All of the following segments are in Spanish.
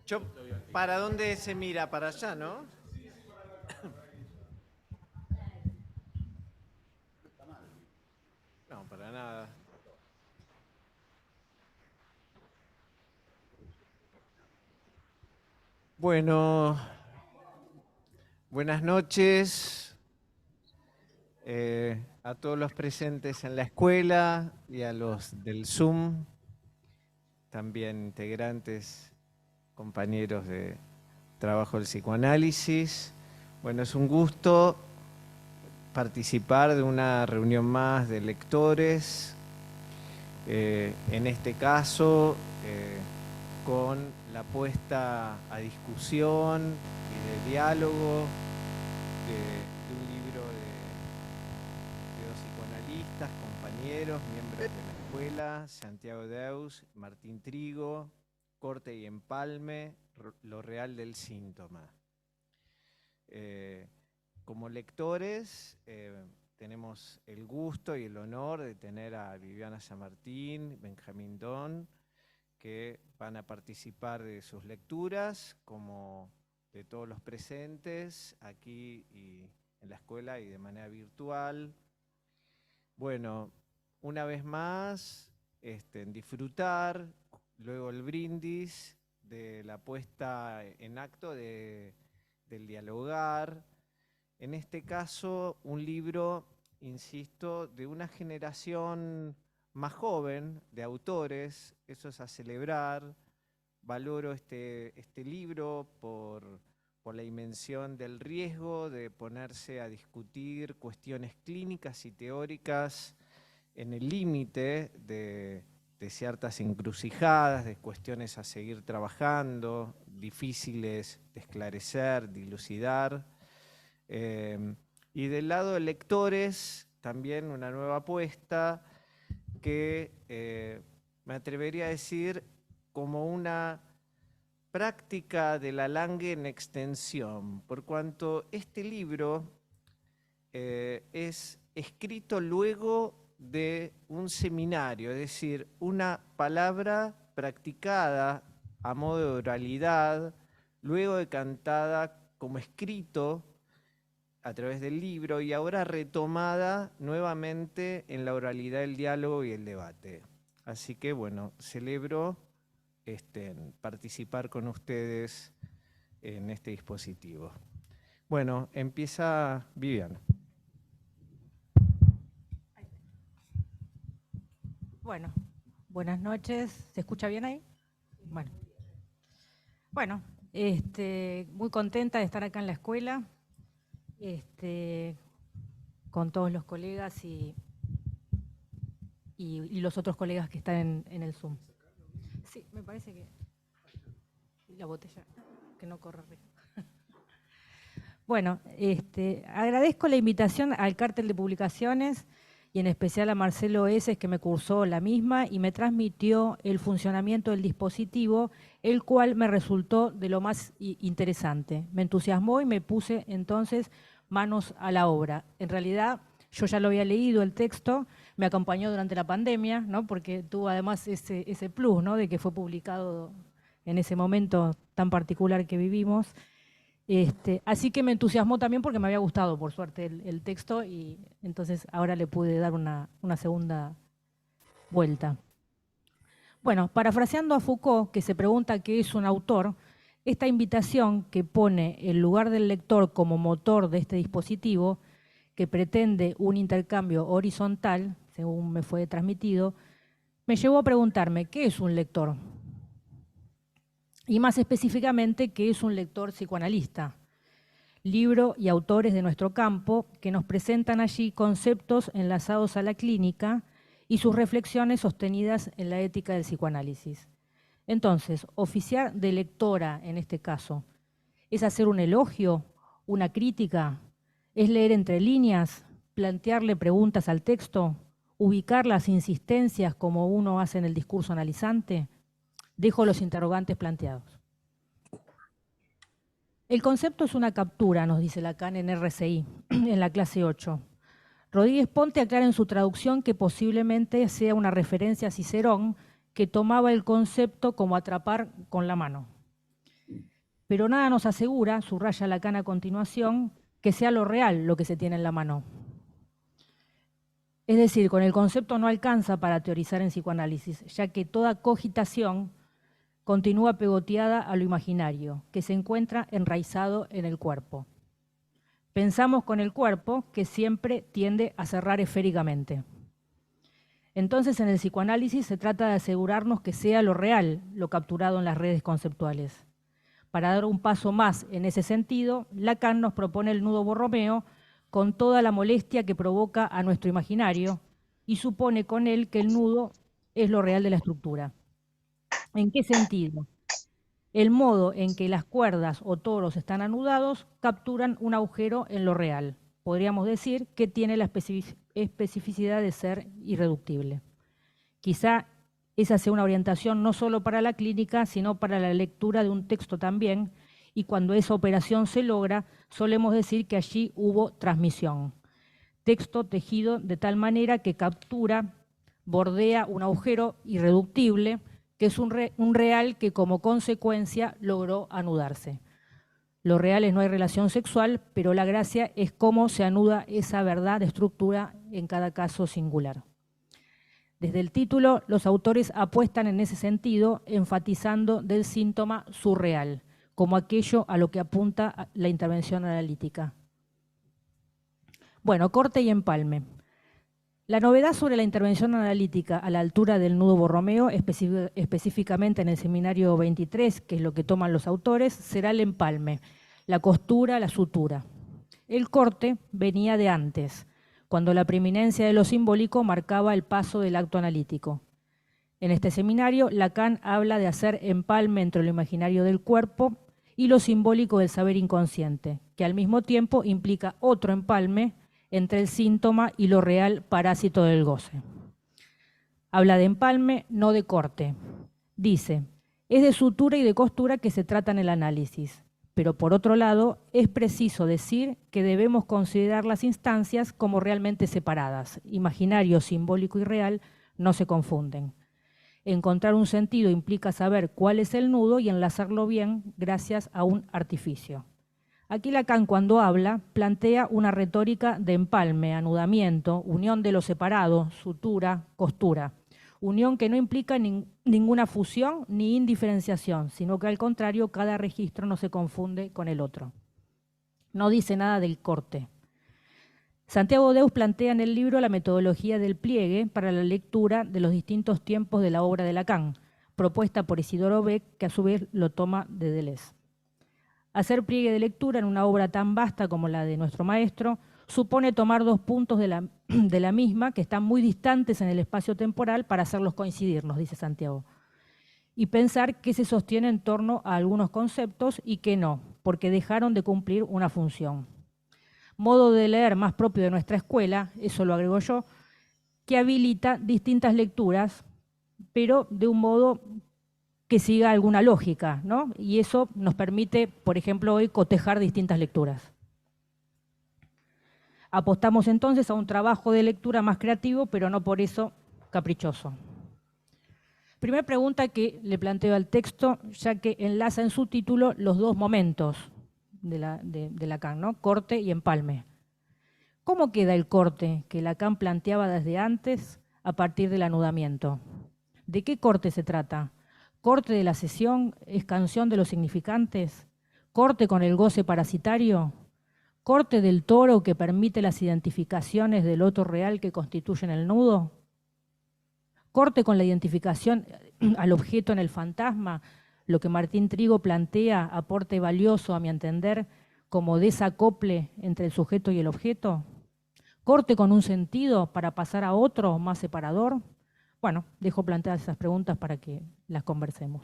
Yo, ¿para dónde se mira? Para allá, ¿no? No, para nada. Bueno, buenas noches a todos los presentes en la escuela y a los del Zoom, también integrantes, compañeros de trabajo del psicoanálisis. Bueno, es un gusto participar de una reunión más de lectores, en este caso con la puesta a discusión y de diálogo de un libro de dos psicoanalistas, compañeros, miembros de la escuela, Santiago Deus, Martín Trigo, Corte y Empalme, Lo real del síntoma. Como lectores, tenemos el gusto y el honor de tener a Viviana San Martín, Benjamín Don, que van a participar de sus lecturas, como de todos los presentes aquí y en la escuela y de manera virtual. Bueno, una vez más, disfrutar, luego el brindis de la puesta en acto del dialogar. En este caso, un libro, insisto, de una generación más joven de autores, eso es a celebrar. Valoro este libro por la dimensión del riesgo de ponerse a discutir cuestiones clínicas y teóricas en el límite de ciertas encrucijadas, de cuestiones a seguir trabajando, difíciles de esclarecer, dilucidar. Y del lado de lectores, también una nueva apuesta que me atrevería a decir como una práctica de la Lange en extensión, por cuanto este libro es escrito luego de un seminario, es decir, una palabra practicada a modo de oralidad, luego de cantada como escrito a través del libro y ahora retomada nuevamente en la oralidad, el diálogo y el debate. Así que bueno, celebro participar con ustedes en este dispositivo. Bueno, empieza Viviana. Bueno, buenas noches. ¿Se escucha bien ahí? Bueno, muy contenta de estar acá en la escuela, con todos los colegas y los otros colegas que están en el Zoom. Sí, me parece que la botella, que no corre riesgo. Bueno, agradezco la invitación al Cártel de Publicaciones y en especial a Marcelo Eses, que me cursó la misma y me transmitió el funcionamiento del dispositivo, el cual me resultó de lo más interesante. Me entusiasmó y me puse entonces manos a la obra. En realidad, yo ya lo había leído el texto, me acompañó durante la pandemia, ¿no? Porque tuvo además ese plus, ¿no? De que fue publicado en ese momento tan particular que vivimos. Así que me entusiasmó también porque me había gustado, por suerte, el texto y entonces ahora le pude dar una segunda vuelta. Bueno, parafraseando a Foucault, que se pregunta qué es un autor, esta invitación que pone el lugar del lector como motor de este dispositivo, que pretende un intercambio horizontal, según me fue transmitido, me llevó a preguntarme ¿qué es un lector? Y más específicamente, ¿qué es un lector psicoanalista? Libro y autores de nuestro campo que nos presentan allí conceptos enlazados a la clínica y sus reflexiones sostenidas en la ética del psicoanálisis. Entonces, oficiar de lectora en este caso, ¿es hacer un elogio, una crítica? ¿Es leer entre líneas, plantearle preguntas al texto, ubicar las insistencias como uno hace en el discurso analizante? Dejo los interrogantes planteados. El concepto es una captura, nos dice Lacan en RCI, en la clase 8. Rodríguez Ponte aclara en su traducción que posiblemente sea una referencia a Cicerón, que tomaba el concepto como atrapar con la mano. Pero nada nos asegura, subraya Lacan a continuación, que sea lo real lo que se tiene en la mano. Es decir, con el concepto no alcanza para teorizar en psicoanálisis, ya que toda cogitación continúa pegoteada a lo imaginario, que se encuentra enraizado en el cuerpo. Pensamos con el cuerpo, que siempre tiende a cerrar esféricamente. Entonces, en el psicoanálisis se trata de asegurarnos que sea lo real lo capturado en las redes conceptuales. Para dar un paso más en ese sentido, Lacan nos propone el nudo Borromeo con toda la molestia que provoca a nuestro imaginario y supone con él que el nudo es lo real de la estructura. ¿En qué sentido? El modo en que las cuerdas o toros están anudados capturan un agujero en lo real. Podríamos decir que tiene la especificidad de ser irreductible. Quizá esa sea una orientación no solo para la clínica, sino para la lectura de un texto también, y cuando esa operación se logra, solemos decir que allí hubo transmisión. Texto tejido de tal manera que captura, bordea un agujero irreductible, que es un real que como consecuencia logró anudarse. Los reales no hay relación sexual, pero la gracia es cómo se anuda esa verdad de estructura en cada caso singular. Desde el título, los autores apuestan en ese sentido, enfatizando del síntoma surreal, como aquello a lo que apunta la intervención analítica. Bueno, corte y empalme. La novedad sobre la intervención analítica a la altura del nudo Borromeo, específicamente en el seminario 23, que es lo que toman los autores, será el empalme, la costura, la sutura. El corte venía de antes, cuando la preeminencia de lo simbólico marcaba el paso del acto analítico. En este seminario, Lacan habla de hacer empalme entre lo imaginario del cuerpo y lo simbólico del saber inconsciente, que al mismo tiempo implica otro empalme entre el síntoma y lo real parásito del goce. Habla de empalme, no de corte. Dice, es de sutura y de costura que se trata en el análisis, pero por otro lado, es preciso decir que debemos considerar las instancias como realmente separadas. Imaginario, simbólico y real no se confunden. Encontrar un sentido implica saber cuál es el nudo y enlazarlo bien gracias a un artificio. Aquí Lacan, cuando habla, plantea una retórica de empalme, anudamiento, unión de lo separado, sutura, costura. Unión que no implica ninguna fusión ni indiferenciación, sino que al contrario, cada registro no se confunde con el otro. No dice nada del corte. Santiago Deus plantea en el libro la metodología del pliegue para la lectura de los distintos tiempos de la obra de Lacan, propuesta por Isidoro Beck, que a su vez lo toma de Deleuze. Hacer pliegue de lectura en una obra tan vasta como la de nuestro maestro supone tomar dos puntos de la misma que están muy distantes en el espacio temporal para hacerlos coincidir, nos dice Santiago, y pensar qué se sostiene en torno a algunos conceptos y qué no, porque dejaron de cumplir una función. Modo de leer más propio de nuestra escuela, eso lo agrego yo, que habilita distintas lecturas, pero de un modo que siga alguna lógica, ¿no? Y eso nos permite, por ejemplo, hoy cotejar distintas lecturas. Apostamos entonces a un trabajo de lectura más creativo, pero no por eso caprichoso. Primera pregunta que le planteo al texto, ya que enlaza en su título los dos momentos de Lacan, ¿no? Corte y empalme. ¿Cómo queda el corte que Lacan planteaba desde antes a partir del anudamiento? ¿De qué corte se trata? ¿Corte de la sesión? ¿Es canción de los significantes? ¿Corte con el goce parasitario? ¿Corte del toro que permite las identificaciones del otro real que constituyen el nudo? ¿Corte con la identificación al objeto en el fantasma? Lo que Martín Trigo plantea, aporte valioso a mi entender, como desacople entre el sujeto y el objeto. ¿Corte con un sentido para pasar a otro más separador? Bueno, dejo planteadas esas preguntas para que las conversemos.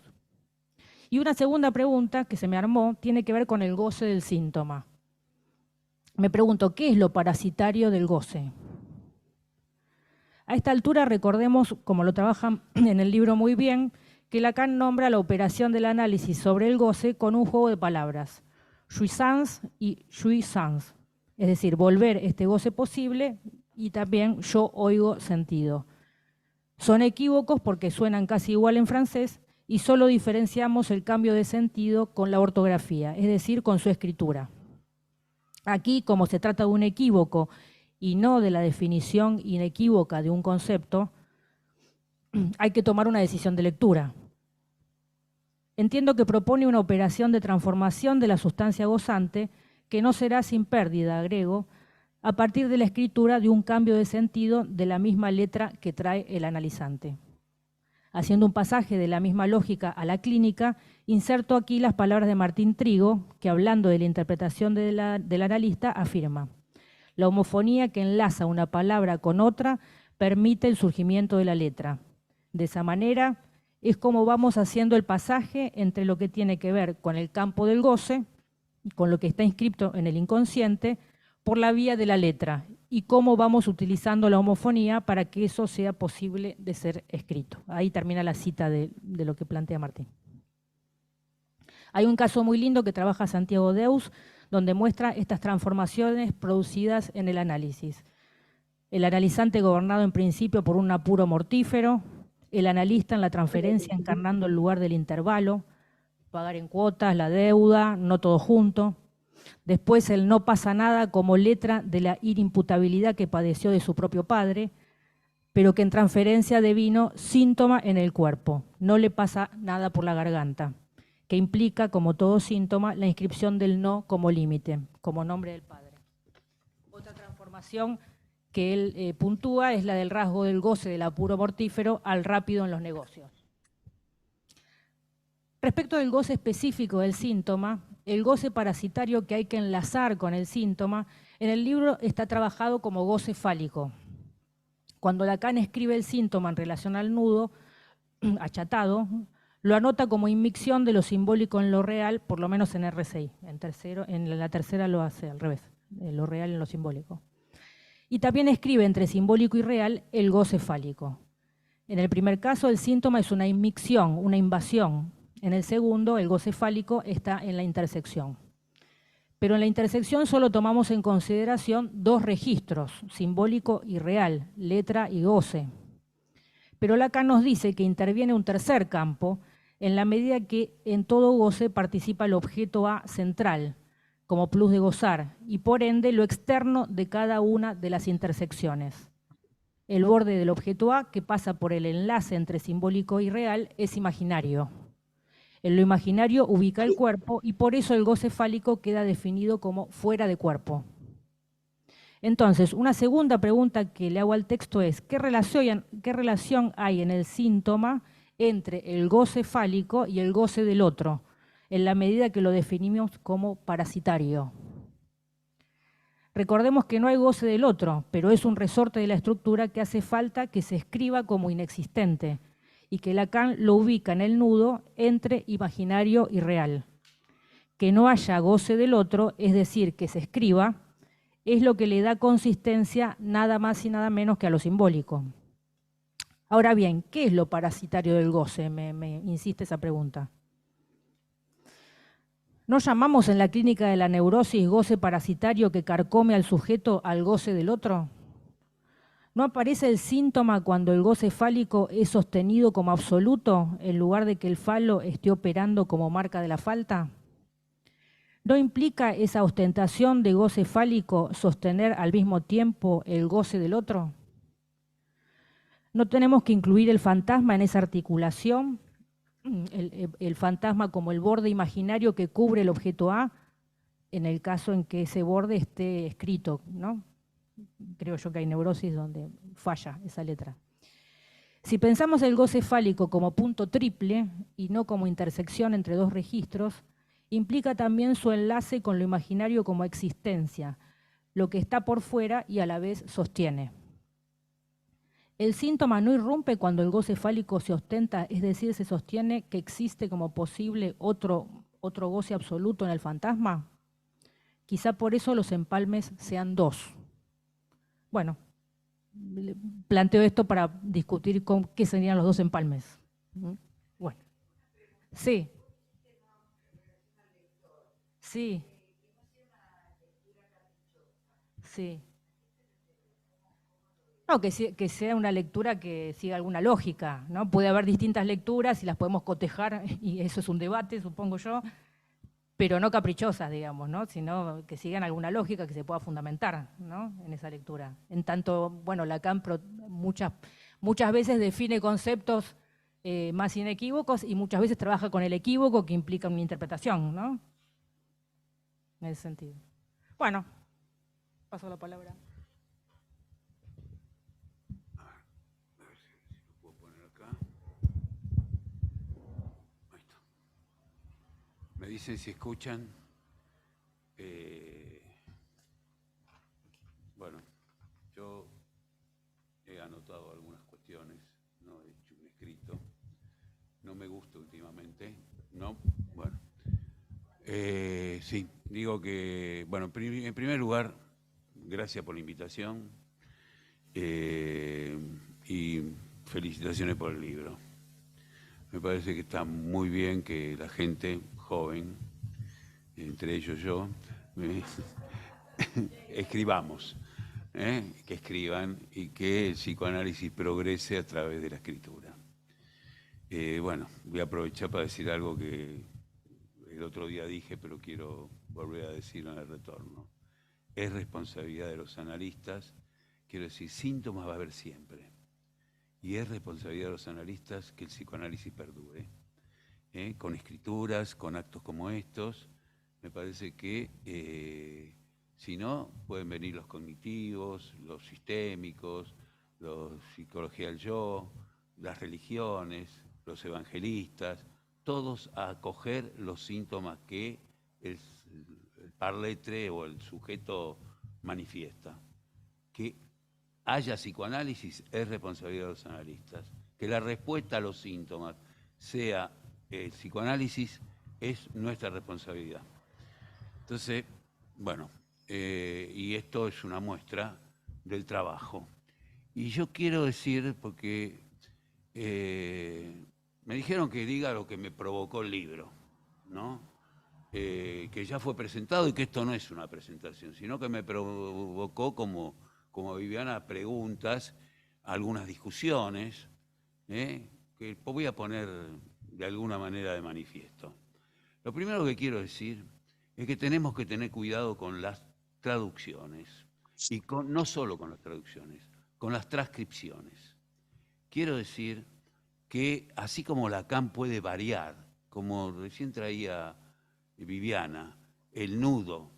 Y una segunda pregunta que se me armó tiene que ver con el goce del síntoma. Me pregunto, ¿qué es lo parasitario del goce? A esta altura recordemos, como lo trabajan en el libro muy bien, que Lacan nombra la operación del análisis sobre el goce con un juego de palabras, jouissance y jouissance, es decir, volver este goce posible y también yo oigo sentido. Son equívocos porque suenan casi igual en francés y solo diferenciamos el cambio de sentido con la ortografía, es decir, con su escritura. Aquí, como se trata de un equívoco y no de la definición inequívoca de un concepto, hay que tomar una decisión de lectura. Entiendo que propone una operación de transformación de la sustancia gozante que no será sin pérdida, agrego, a partir de la escritura de un cambio de sentido de la misma letra que trae el analizante. Haciendo un pasaje de la misma lógica a la clínica, inserto aquí las palabras de Martín Trigo, que hablando de la interpretación del analista afirma: la homofonía que enlaza una palabra con otra permite el surgimiento de la letra. De esa manera es como vamos haciendo el pasaje entre lo que tiene que ver con el campo del goce, con lo que está inscrito en el inconsciente, por la vía de la letra, y cómo vamos utilizando la homofonía para que eso sea posible de ser escrito. Ahí termina la cita de lo que plantea Martín. Hay un caso muy lindo que trabaja Santiago Deus, donde muestra estas transformaciones producidas en el análisis. El analizante gobernado en principio por un apuro mortífero, el analista en la transferencia encarnando el lugar del intervalo, pagar en cuotas, la deuda, no todo junto. Después el no pasa nada como letra de la inimputabilidad que padeció de su propio padre, pero que en transferencia devino síntoma en el cuerpo, no le pasa nada por la garganta, que implica, como todo síntoma, la inscripción del no como límite, como nombre del padre. Otra transformación que él puntúa es la del rasgo del goce del apuro mortífero al rápido en los negocios. Respecto del goce específico del síntoma, el goce parasitario que hay que enlazar con el síntoma, en el libro está trabajado como goce fálico. Cuando Lacan escribe el síntoma en relación al nudo, achatado, lo anota como inmixción de lo simbólico en lo real, por lo menos en R6. En la tercera lo hace al revés, lo real en lo simbólico. Y también escribe entre simbólico y real el goce fálico. En el primer caso, el síntoma es una inmixción, una invasión. En el segundo, el goce fálico está en la intersección. Pero en la intersección solo tomamos en consideración dos registros, simbólico y real, letra y goce. Pero Lacan nos dice que interviene un tercer campo en la medida que en todo goce participa el objeto A central, como plus de gozar, y por ende lo externo de cada una de las intersecciones. El borde del objeto A, que pasa por el enlace entre simbólico y real, es imaginario. En lo imaginario ubica el cuerpo y por eso el goce fálico queda definido como fuera de cuerpo. Entonces, una segunda pregunta que le hago al texto es: ¿qué relación hay en el síntoma entre el goce fálico y el goce del otro, en la medida que lo definimos como parasitario? Recordemos que no hay goce del otro, pero es un resorte de la estructura que hace falta que se escriba como inexistente y que Lacan lo ubica en el nudo entre imaginario y real. Que no haya goce del otro, es decir, que se escriba, es lo que le da consistencia nada más y nada menos que a lo simbólico. Ahora bien, ¿qué es lo parasitario del goce? Me insiste esa pregunta. ¿No llamamos en la clínica de la neurosis goce parasitario que carcome al sujeto al goce del otro? ¿No aparece el síntoma cuando el goce fálico es sostenido como absoluto en lugar de que el falo esté operando como marca de la falta? ¿No implica esa ostentación de goce fálico sostener al mismo tiempo el goce del otro? ¿No tenemos que incluir el fantasma en esa articulación? El fantasma como el borde imaginario que cubre el objeto A, en el caso en que ese borde esté escrito, ¿no? Creo yo que hay neurosis donde falla esa letra. Si pensamos el goce fálico como punto triple y no como intersección entre dos registros, implica también su enlace con lo imaginario como existencia, lo que está por fuera y a la vez sostiene. El síntoma no irrumpe cuando el goce fálico se ostenta, es decir, se sostiene que existe como posible otro goce absoluto en el fantasma. Quizá por eso los empalmes sean dos. Bueno, planteo esto para discutir con qué serían los dos empalmes. Bueno, sí. Sí. Sí. No, que sea una lectura que siga alguna lógica, ¿no? Puede haber distintas lecturas y las podemos cotejar, y eso es un debate, supongo yo, pero no caprichosas, digamos, ¿no? Sino que sigan alguna lógica que se pueda fundamentar, ¿no? En esa lectura. En tanto, bueno, Lacan muchas veces define conceptos más inequívocos y muchas veces trabaja con el equívoco que implica una interpretación, ¿no? En ese sentido. Bueno, paso la palabra. A ver si lo puedo poner acá. Ahí está. Me dicen si escuchan. Bueno, yo he anotado algunas cuestiones, no he hecho un escrito. No me gusta últimamente. No, bueno. Sí, digo que, bueno, en primer lugar, gracias por la invitación y felicitaciones por el libro. Me parece que está muy bien que la gente joven, entre ellos yo, escribamos, que escriban y que el psicoanálisis progrese a través de la escritura. Bueno, voy a aprovechar para decir algo que el otro día dije, pero quiero volver a decirlo en el retorno. Es responsabilidad de los analistas, quiero decir, síntomas va a haber siempre. Y es responsabilidad de los analistas que el psicoanálisis perdure. Con escrituras, con actos como estos, me parece que si no, pueden venir los cognitivos, los sistémicos, la psicología del yo, las religiones, los evangelistas, todos a acoger los síntomas que el parletre o el sujeto manifiesta. Que haya psicoanálisis es responsabilidad de los analistas. Que la respuesta a los síntomas sea el psicoanálisis es nuestra responsabilidad. Entonces, bueno, y esto es una muestra del trabajo. Y yo quiero decir, porque me dijeron que diga lo que me provocó el libro, ¿no? Que ya fue presentado y que esto no es una presentación, sino que me provocó como Viviana preguntas, algunas discusiones, que voy a poner de alguna manera de manifiesto. Lo primero que quiero decir es que tenemos que tener cuidado con las traducciones, y no solo con las traducciones, con las transcripciones. Quiero decir que así como Lacan puede variar, como recién traía Viviana, el nudo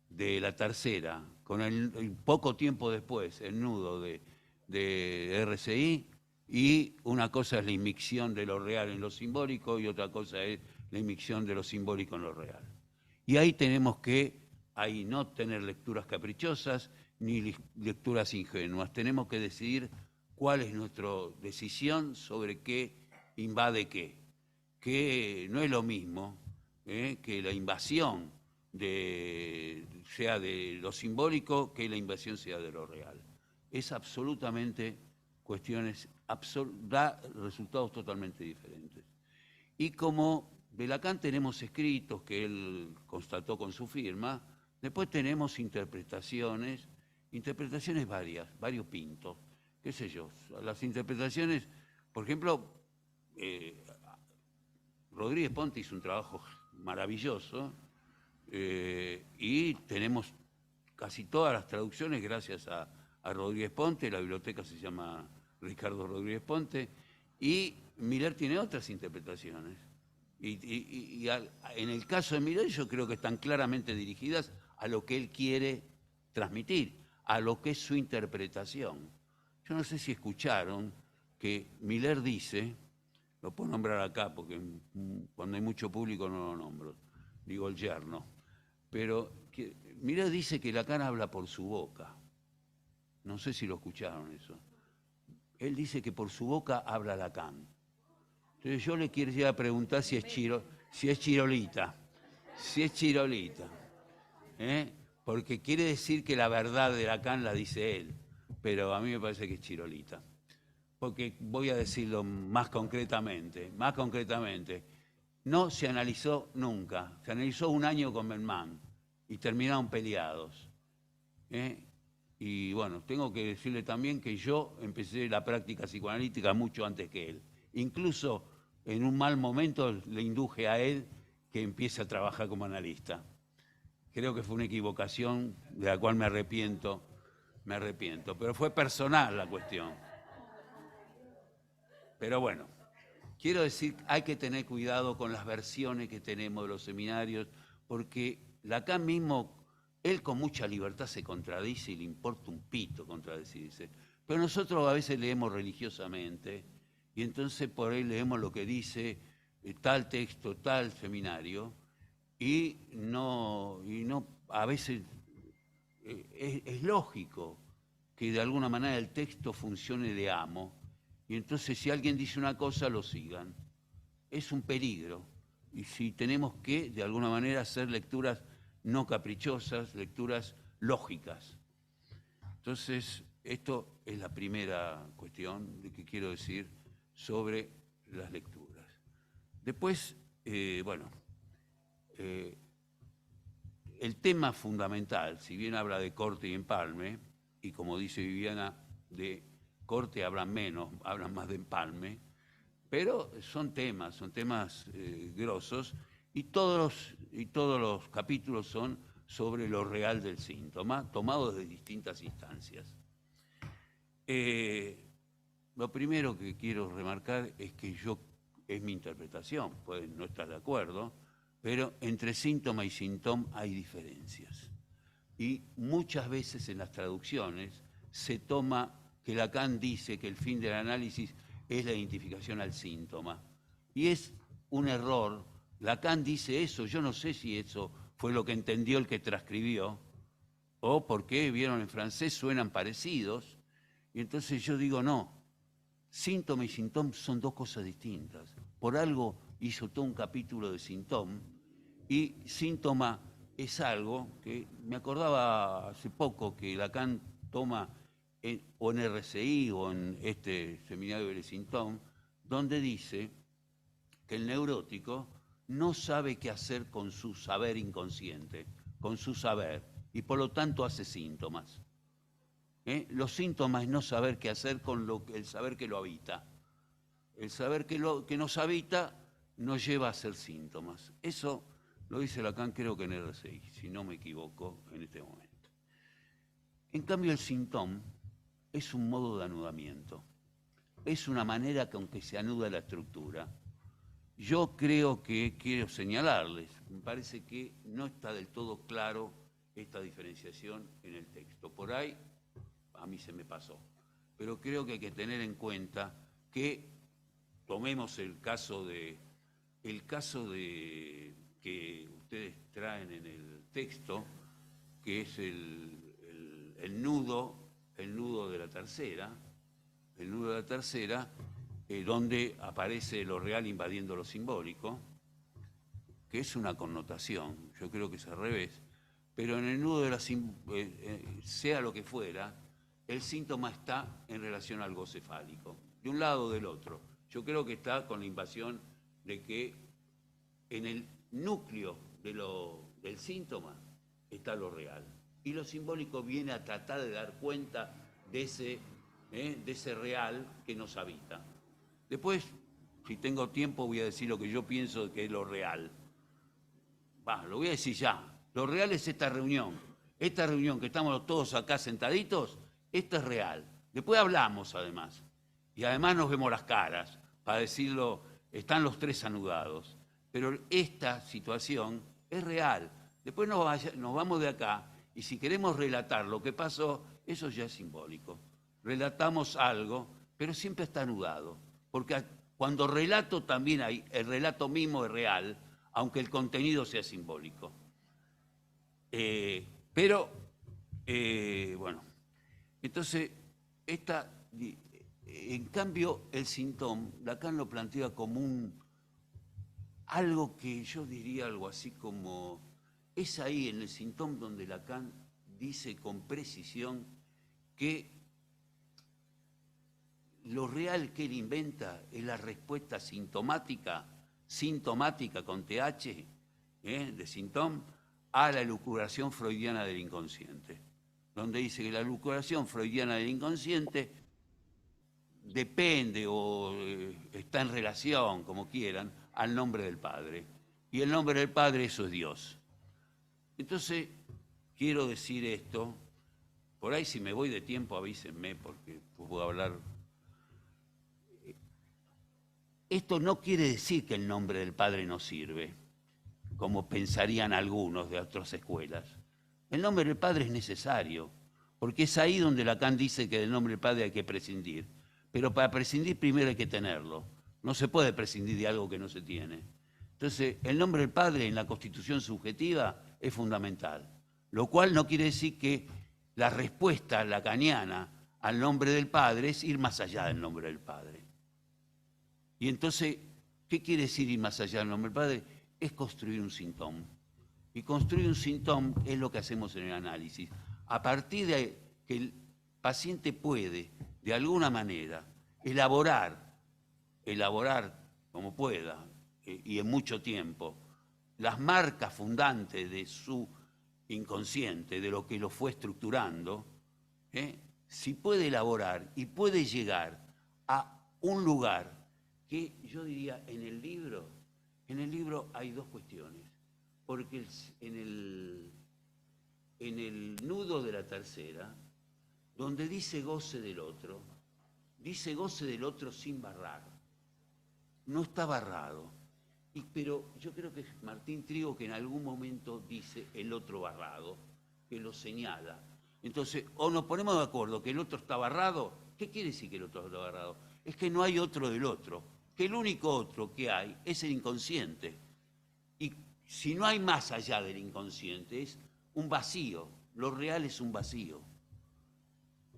de la tercera, con el poco tiempo después, el nudo de RCI, y una cosa es la inmicción de lo real en lo simbólico y otra cosa es la inmicción de lo simbólico en lo real. Y ahí tenemos que no tener lecturas caprichosas ni lecturas ingenuas. Tenemos que decidir cuál es nuestra decisión sobre qué invade qué. Que no es lo mismo que la invasión sea de lo simbólico que la invasión sea de lo real. Es absolutamente cuestiones, da resultados totalmente diferentes. Y como de Lacan tenemos escritos que él constató con su firma, después tenemos interpretaciones varios pintos, qué sé yo. Las interpretaciones, por ejemplo, Rodríguez Ponte hizo un trabajo maravilloso y tenemos casi todas las traducciones gracias a Rodríguez Ponte. La biblioteca se llama Ricardo Rodríguez Ponte, y Miller tiene otras interpretaciones. Y en el caso de Miller yo creo que están claramente dirigidas a lo que él quiere transmitir, a lo que es su interpretación. Yo no sé si escucharon que Miller dice, lo puedo nombrar acá porque cuando hay mucho público no lo nombro, digo el yerno, pero Miller dice que Lacan habla por su boca. No sé si lo escucharon eso. Él dice que por su boca habla Lacan. Entonces yo le quería preguntar si es chirolita. Si es chirolita. Porque quiere decir que la verdad de Lacan la dice él, pero a mí me parece que es chirolita. Porque voy a decirlo más concretamente, no se analizó nunca. Se analizó un año con Bellman y terminaron peleados. Y bueno, tengo que decirle también que yo empecé la práctica psicoanalítica mucho antes que él. Incluso en un mal momento le induje a él que empiece a trabajar como analista. Creo que fue una equivocación de la cual me arrepiento, pero fue personal la cuestión. Pero bueno, quiero decir, hay que tener cuidado con las versiones que tenemos de los seminarios, porque Lacan mismo, él con mucha libertad se contradice y le importa un pito contradecirse. Pero nosotros a veces leemos religiosamente y entonces por ahí leemos lo que dice tal texto, tal seminario, y no a veces es lógico que de alguna manera el texto funcione de amo, y entonces si alguien dice una cosa, lo sigan. Es un peligro. Y si tenemos que, de alguna manera, hacer lecturas no caprichosas, lecturas lógicas. Entonces, esto es la primera cuestión de que quiero decir sobre las lecturas. Después, el tema fundamental, si bien habla de corte y empalme, y como dice Viviana, de corte hablan menos, hablan más de empalme, pero son temas grosos, y todos los capítulos son sobre lo real del síntoma, tomados de distintas instancias. Lo primero que quiero remarcar es que es mi interpretación, pueden no estar de acuerdo, pero entre síntoma y síntoma hay diferencias. Y muchas veces en las traducciones se toma que Lacan dice que el fin del análisis es la identificación al síntoma. Y es un error. Lacan dice eso, yo no sé si eso fue lo que entendió el que transcribió, o porque vieron en francés suenan parecidos, y entonces yo digo no, síntoma y síntoma son dos cosas distintas. Por algo hizo todo un capítulo de síntoma, y síntoma es algo que me acordaba hace poco que Lacan toma o en RCI o en este seminario de síntoma, donde dice que el neurótico no sabe qué hacer con su saber inconsciente, con su saber, y por lo tanto hace síntomas. Los síntomas es no saber qué hacer con el saber que lo habita. El saber que nos habita nos lleva a hacer síntomas. Eso lo dice Lacan, creo que en RCI, si no me equivoco en este momento. En cambio, el síntoma es un modo de anudamiento. Es una manera con que se anuda la estructura. Yo creo que quiero señalarles, me parece que no está del todo claro esta diferenciación en el texto. Por ahí a mí se me pasó. Pero creo que hay que tener en cuenta que tomemos el caso de que ustedes traen en el texto, que es el nudo de la tercera, donde aparece lo real invadiendo lo simbólico, que es una connotación, yo creo que es al revés, pero en el nudo de sea lo que fuera, el síntoma está en relación al goce fálico, de un lado o del otro. Yo creo que está con la invasión de que en el núcleo del síntoma está lo real. Y lo simbólico viene a tratar de dar cuenta de ese real que nos habita. Después, si tengo tiempo, voy a decir lo que yo pienso que es lo real. Lo voy a decir ya. Lo real es esta reunión. Esta reunión que estamos todos acá sentaditos, esta es real. Después hablamos, además. Y además nos vemos las caras, para decirlo, están los tres anudados. Pero esta situación es real. Después nos vamos de acá y si queremos relatar lo que pasó, eso ya es simbólico. Relatamos algo, pero siempre está anudado. Porque cuando relato también el relato mismo es real, aunque el contenido sea simbólico. Entonces, en cambio, el síntoma, Lacan lo plantea como algo que yo diría algo así como, es ahí en el síntoma donde Lacan dice con precisión que lo real que él inventa es la respuesta sintomática con TH, de síntoma, a la elucubración freudiana del inconsciente. donde dice que la elucubración freudiana del inconsciente depende o está en relación, como quieran, al nombre del Padre. Y el nombre del Padre, eso es Dios. Entonces, quiero decir esto, por ahí si me voy de tiempo avísenme, porque puedo hablar. Esto no quiere decir que el nombre del Padre no sirve, como pensarían algunos de otras escuelas. El nombre del Padre es necesario, porque es ahí donde Lacan dice que del nombre del Padre hay que prescindir. Pero para prescindir primero hay que tenerlo. No se puede prescindir de algo que no se tiene. Entonces, el nombre del Padre en la constitución subjetiva es fundamental, lo cual no quiere decir que la respuesta lacaniana al nombre del Padre es ir más allá del nombre del Padre. Y entonces, ¿qué quiere decir ir más allá del nombre del Padre? Es construir un síntoma. Y construir un síntoma es lo que hacemos en el análisis. A partir de que el paciente puede, de alguna manera, elaborar como pueda, y en mucho tiempo, las marcas fundantes de su inconsciente, de lo que lo fue estructurando, si puede elaborar y puede llegar a un lugar que yo diría en el libro hay dos cuestiones, porque en el nudo de la tercera, donde dice goce del otro sin barrar, no está barrado. Pero yo creo que es Martín Trigo que en algún momento dice el otro barrado, que lo señala. Entonces, o nos ponemos de acuerdo que el otro está barrado. ¿Qué quiere decir que el otro está barrado? Es que no hay otro del otro, que el único otro que hay es el inconsciente. Y si no hay más allá del inconsciente, es un vacío. Lo real es un vacío.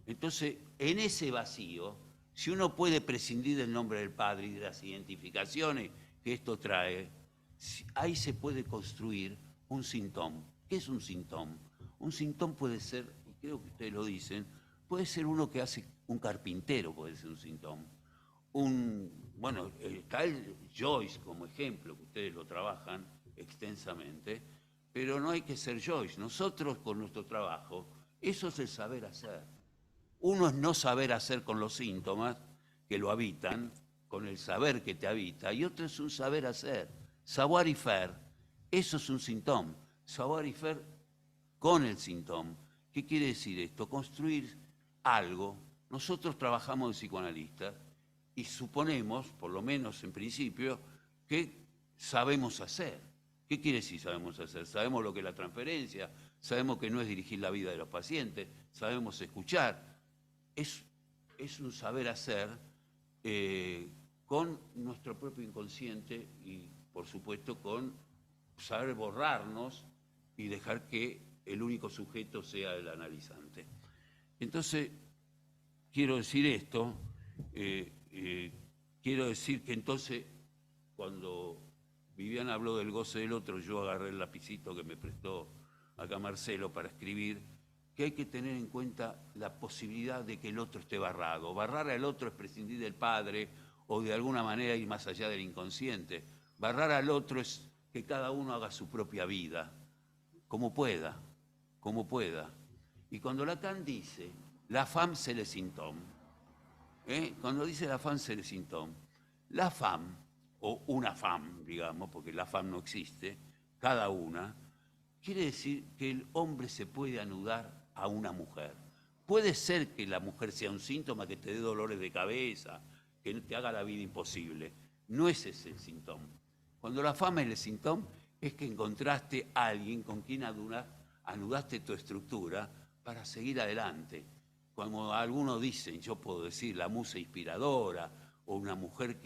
Entonces, en ese vacío, si uno puede prescindir del nombre del Padre y de las identificaciones que esto trae, ahí se puede construir un síntoma. ¿Qué es un síntoma? Un síntoma puede ser, y creo que ustedes lo dicen, puede ser uno que hace un carpintero, puede ser un síntoma. Bueno, está el Joyce como ejemplo, que ustedes lo trabajan extensamente, pero no hay que ser Joyce. Nosotros con nuestro trabajo, eso es el saber hacer. Uno es no saber hacer con los síntomas que lo habitan, con el saber que te habita, y otro es un saber hacer. Savoir y faire, eso es un síntoma. Savoir y faire con el síntoma. ¿Qué quiere decir esto? Construir algo. Nosotros trabajamos de psicoanalistas y suponemos, por lo menos en principio, que sabemos hacer. ¿Qué quiere decir sabemos hacer? Sabemos lo que es la transferencia, sabemos que no es dirigir la vida de los pacientes, sabemos escuchar. Es un saber hacer con nuestro propio inconsciente y, por supuesto, con saber borrarnos y dejar que el único sujeto sea el analizante. Entonces, quiero decir esto, quiero decir que entonces, cuando Viviana habló del goce del otro, yo agarré el lapicito que me prestó acá Marcelo para escribir, que hay que tener en cuenta la posibilidad de que el otro esté barrado. Barrar al otro es prescindir del Padre o de alguna manera ir más allá del inconsciente. Barrar al otro es que cada uno haga su propia vida, como pueda, como pueda. Y cuando Lacan dice, la femme c'est le symptôme, cuando dice la femme c'est le symptôme, la femme, o una femme, digamos, porque la femme no existe, cada una, quiere decir que el hombre se puede anudar a una mujer. Puede ser que la mujer sea un síntoma que te dé dolores de cabeza, que te haga la vida imposible. No es ese el síntoma. Cuando la fama es el síntoma, es que encontraste a alguien con quien anudaste tu estructura para seguir adelante. Cuando algunos dicen, yo puedo decir, la musa inspiradora, o una mujer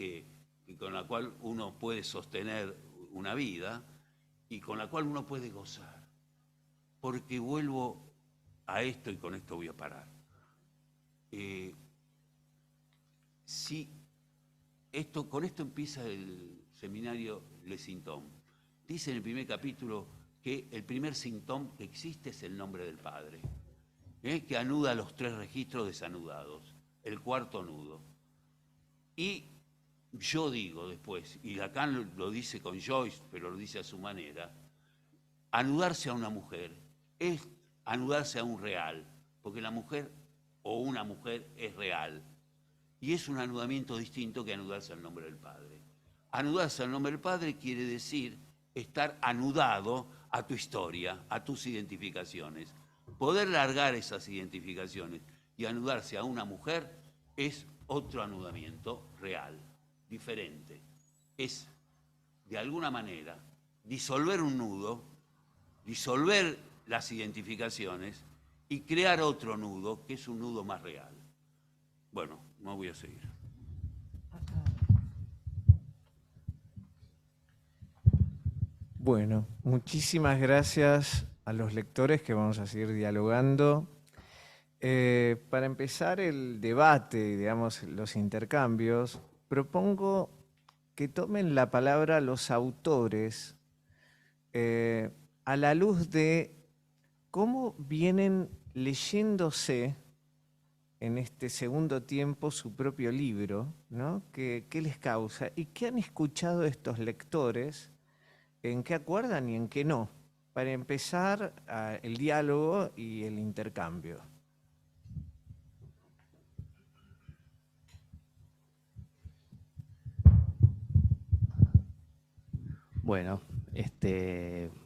con la cual uno puede sostener una vida, y con la cual uno puede gozar. Porque vuelvo a esto y con esto voy a parar. Con esto empieza el seminario Le Symptôme. Dice en el primer capítulo que el primer síntoma que existe es el nombre del Padre, que anuda los 3 registros desanudados, el cuarto nudo. Y yo digo después, y Lacan lo dice con Joyce, pero lo dice a su manera, anudarse a una mujer es anudarse a un real, porque la mujer o una mujer es real. Y es un anudamiento distinto que anudarse al nombre del Padre. Anudarse al nombre del Padre quiere decir estar anudado a tu historia, a tus identificaciones. Poder largar esas identificaciones y anudarse a una mujer es otro anudamiento real, diferente. Es, de alguna manera, disolver un nudo, disolver las identificaciones y crear otro nudo, que es un nudo más real. Bueno, no voy a seguir. Bueno, muchísimas gracias a los lectores que vamos a seguir dialogando. Para empezar el debate, digamos, los intercambios, propongo que tomen la palabra los autores a la luz de cómo vienen leyéndose en este segundo tiempo su propio libro, ¿no? ¿Qué les causa? ¿Y qué han escuchado estos lectores? ¿En qué acuerdan y en qué no? Para empezar el diálogo y el intercambio. Bueno,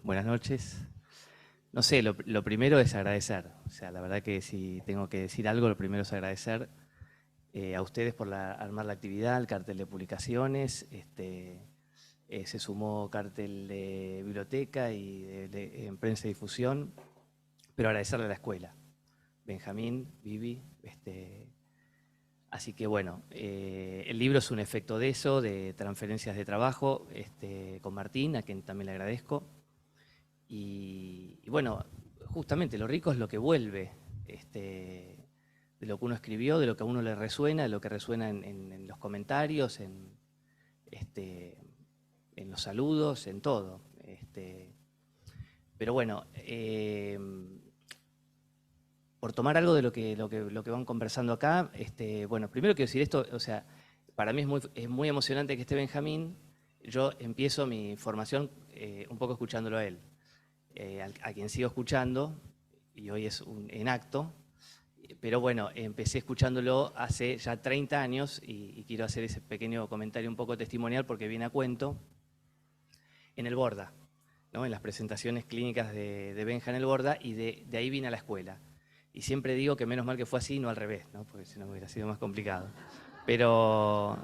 buenas noches. No sé, lo primero es agradecer. O sea, la verdad que si tengo que decir algo, lo primero es agradecer a ustedes por armar la actividad, el cartel de publicaciones. Se sumó cartel de biblioteca y de prensa y difusión, pero agradecerle a la escuela, Benjamín, Vivi. Así que bueno, el libro es un efecto de eso, de transferencias de trabajo con Martín, a quien también le agradezco. Y bueno, justamente lo rico es lo que vuelve, de lo que uno escribió, de lo que a uno le resuena, de lo que resuena en los comentarios, en los saludos, en todo. Pero bueno, por tomar algo de lo que van conversando acá, bueno, primero quiero decir esto, o sea, para mí es muy emocionante que esté Benjamín. Yo empiezo mi formación un poco escuchándolo a él, a quien sigo escuchando, y hoy es en acto, pero bueno, empecé escuchándolo hace ya 30 años y quiero hacer ese pequeño comentario un poco testimonial porque viene a cuento en el Borda, ¿no? En las presentaciones clínicas de Benja en el Borda, y de ahí vine a la escuela. Y siempre digo que menos mal que fue así, no al revés, ¿no? Porque si no hubiera sido más complicado. Pero,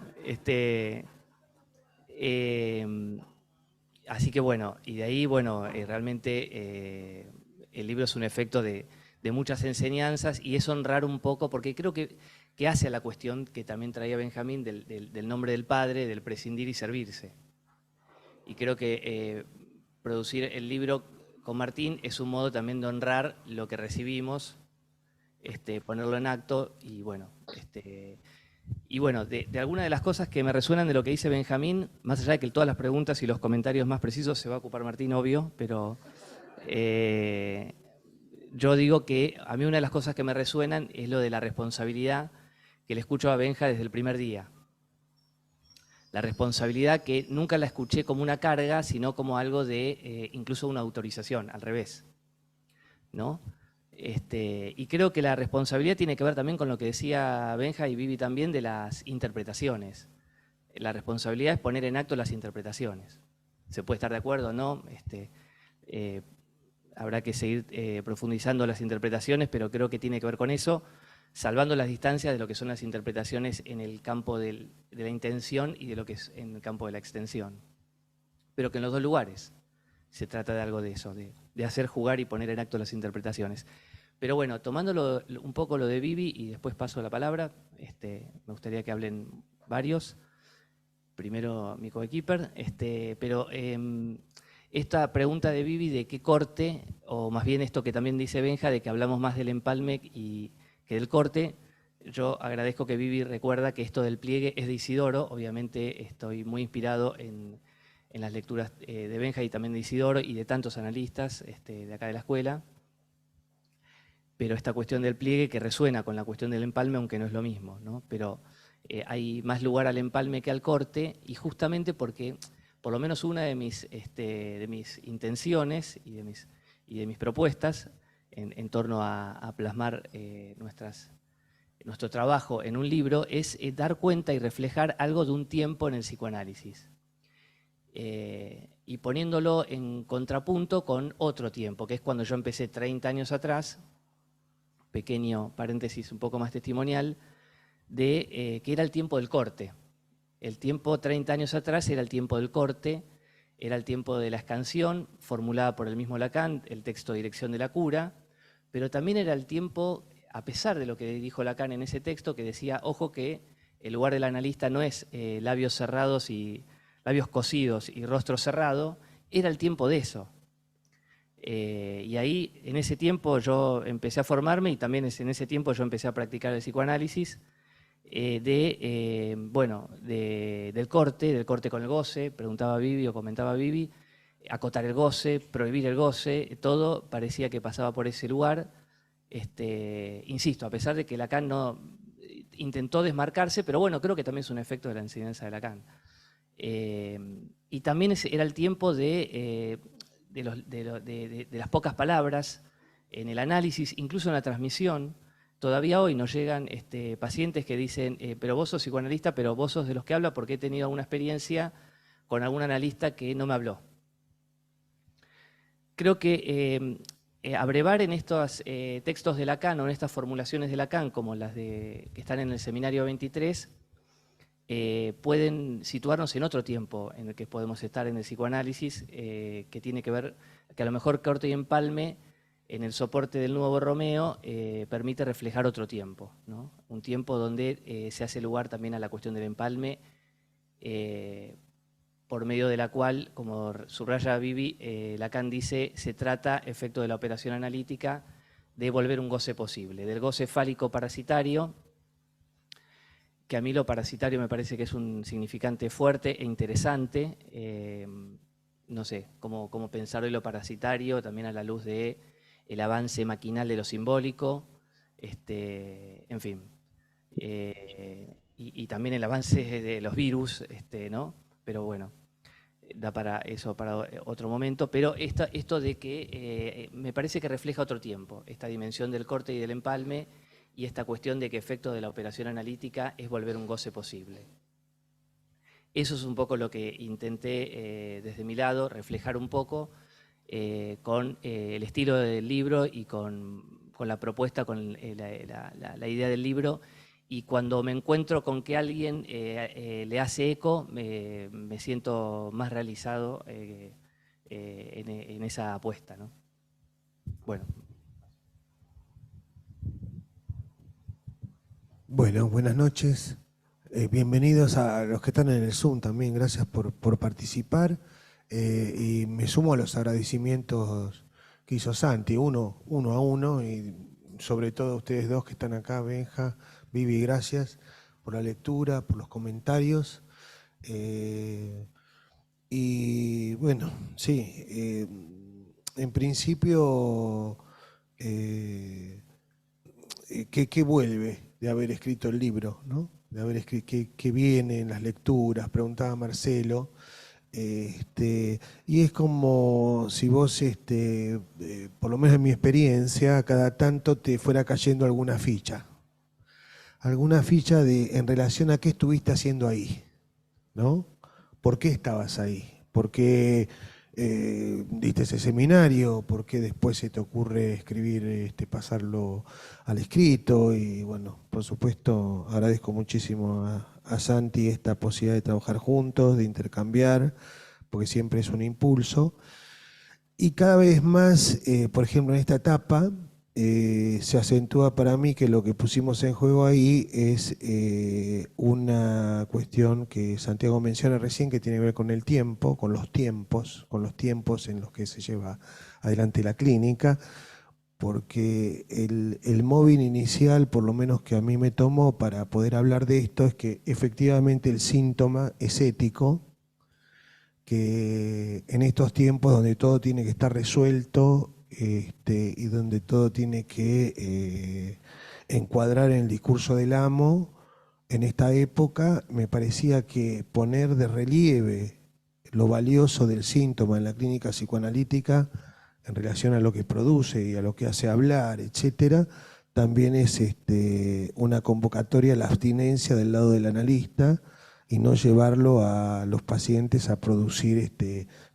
así que bueno, y de ahí, bueno, realmente el libro es un efecto de muchas enseñanzas, y es honrar un poco, porque creo que hace a la cuestión que también traía Benjamín del nombre del Padre, del prescindir y servirse. Y creo que producir el libro con Martín es un modo también de honrar lo que recibimos, ponerlo en acto, y bueno, de algunas de las cosas que me resuenan de lo que dice Benjamín, más allá de que todas las preguntas y los comentarios más precisos se va a ocupar Martín, obvio, pero yo digo que a mí una de las cosas que me resuenan es lo de la responsabilidad que le escucho a Benja desde el primer día. La responsabilidad que nunca la escuché como una carga, sino como algo de incluso una autorización, al revés, ¿no? Y creo que la responsabilidad tiene que ver también con lo que decía Benja y Vivi también de las interpretaciones. La responsabilidad es poner en acto las interpretaciones. Se puede estar de acuerdo o no, habrá que seguir profundizando las interpretaciones, pero creo que tiene que ver con eso, salvando las distancias de lo que son las interpretaciones en el campo de la intención y de lo que es en el campo de la extensión. Pero que en los dos lugares se trata de algo de eso, de hacer jugar y poner en acto las interpretaciones. Pero bueno, tomando un poco lo de Vivi, y después paso la palabra, me gustaría que hablen varios. Primero mi coequiper, pero esta pregunta de Vivi de qué corte, o más bien esto que también dice Benja, de que hablamos más del empalme que del corte, yo agradezco que Vivi recuerda que esto del pliegue es de Isidoro. Obviamente estoy muy inspirado en las lecturas de Benja y también de Isidoro y de tantos analistas de acá de la escuela, pero esta cuestión del pliegue que resuena con la cuestión del empalme, aunque no es lo mismo, ¿no? Pero hay más lugar al empalme que al corte, y justamente porque por lo menos una de mis intenciones y de mis propuestas en torno a plasmar nuestro trabajo en un libro, es dar cuenta y reflejar algo de un tiempo en el psicoanálisis. Y poniéndolo en contrapunto con otro tiempo, que es cuando yo empecé 30 años atrás, pequeño paréntesis un poco más testimonial, que era el tiempo del corte. El tiempo 30 años atrás era el tiempo del corte, era el tiempo de la escansión, formulada por el mismo Lacan, el texto Dirección de la Cura, pero también era el tiempo, a pesar de lo que dijo Lacan en ese texto, que decía, ojo que el lugar del analista no es labios cerrados y labios cosidos y rostro cerrado, era el tiempo de eso. Y ahí, en ese tiempo, yo empecé a formarme y también en ese tiempo yo empecé a practicar el psicoanálisis del corte con el goce, preguntaba Vivi o comentaba Vivi, acotar el goce, prohibir el goce, todo parecía que pasaba por ese lugar. Insisto, a pesar de que Lacan no intentó desmarcarse, pero bueno, creo que también es un efecto de la enseñanza de Lacan. Y también era el tiempo de las pocas palabras en el análisis, incluso en la transmisión. Todavía hoy nos llegan pacientes que dicen, pero vos sos psicoanalista, pero vos sos de los que habla porque he tenido alguna experiencia con algún analista que no me habló. Creo que abrevar en estos textos de Lacan o en estas formulaciones de Lacan, como las que están en el seminario 23, pueden situarnos en otro tiempo en el que podemos estar en el psicoanálisis, que tiene que ver, que a lo mejor Corte y Empalme, en el soporte del Nuevo Borromeo, permite reflejar otro tiempo, ¿no? Un tiempo donde se hace lugar también a la cuestión del empalme, por medio de la cual, como subraya Vivi, Lacan dice, se trata, efecto de la operación analítica, de volver un goce posible, del goce fálico parasitario, que a mí lo parasitario me parece que es un significante fuerte e interesante. No sé, cómo pensar hoy lo parasitario, también a la luz de el avance maquinal de lo simbólico, en fin. Y también el avance de los virus, ¿no? Pero bueno, da para eso, para otro momento. Pero esto de que me parece que refleja otro tiempo, esta dimensión del corte y del empalme, y esta cuestión de que efecto de la operación analítica es volver un goce posible. Eso es un poco lo que intenté desde mi lado reflejar un poco con el estilo del libro y con la propuesta, con la idea del libro. Y cuando me encuentro con que alguien le hace eco, me siento más realizado en esa apuesta, ¿no? Bueno. Bueno, buenas noches. Bienvenidos a los que están en el Zoom también. Gracias por participar. Y me sumo a los agradecimientos que hizo Santi, uno a uno, y sobre todo a ustedes dos que están acá, Benja, Vivi, gracias por la lectura, por los comentarios. Y bueno, sí, en principio, ¿qué vuelve de haber escrito el libro, ¿no? De haber escrito, ¿qué viene en las lecturas? Preguntaba Marcelo. Y es como si vos, por lo menos en mi experiencia, cada tanto te fuera cayendo alguna ficha en relación a qué estuviste haciendo ahí, ¿no? ¿Por qué estabas ahí? ¿Por qué diste ese seminario? ¿Por qué después se te ocurre escribir, pasarlo al escrito? Y bueno, por supuesto, agradezco muchísimo a Santi esta posibilidad de trabajar juntos, de intercambiar, porque siempre es un impulso. Y cada vez más, por ejemplo, en esta etapa, se acentúa para mí que lo que pusimos en juego ahí es una cuestión que Santiago menciona recién, que tiene que ver con el tiempo, con los tiempos en los que se lleva adelante la clínica, porque el móvil inicial, por lo menos que a mí me tomó para poder hablar de esto, es que efectivamente el síntoma es ético, que en estos tiempos donde todo tiene que estar resuelto, y donde todo tiene que encuadrar en el discurso del amo, en esta época me parecía que poner de relieve lo valioso del síntoma en la clínica psicoanalítica en relación a lo que produce y a lo que hace hablar, etcétera, también es una convocatoria a la abstinencia del lado del analista y no llevarlo a los pacientes a producir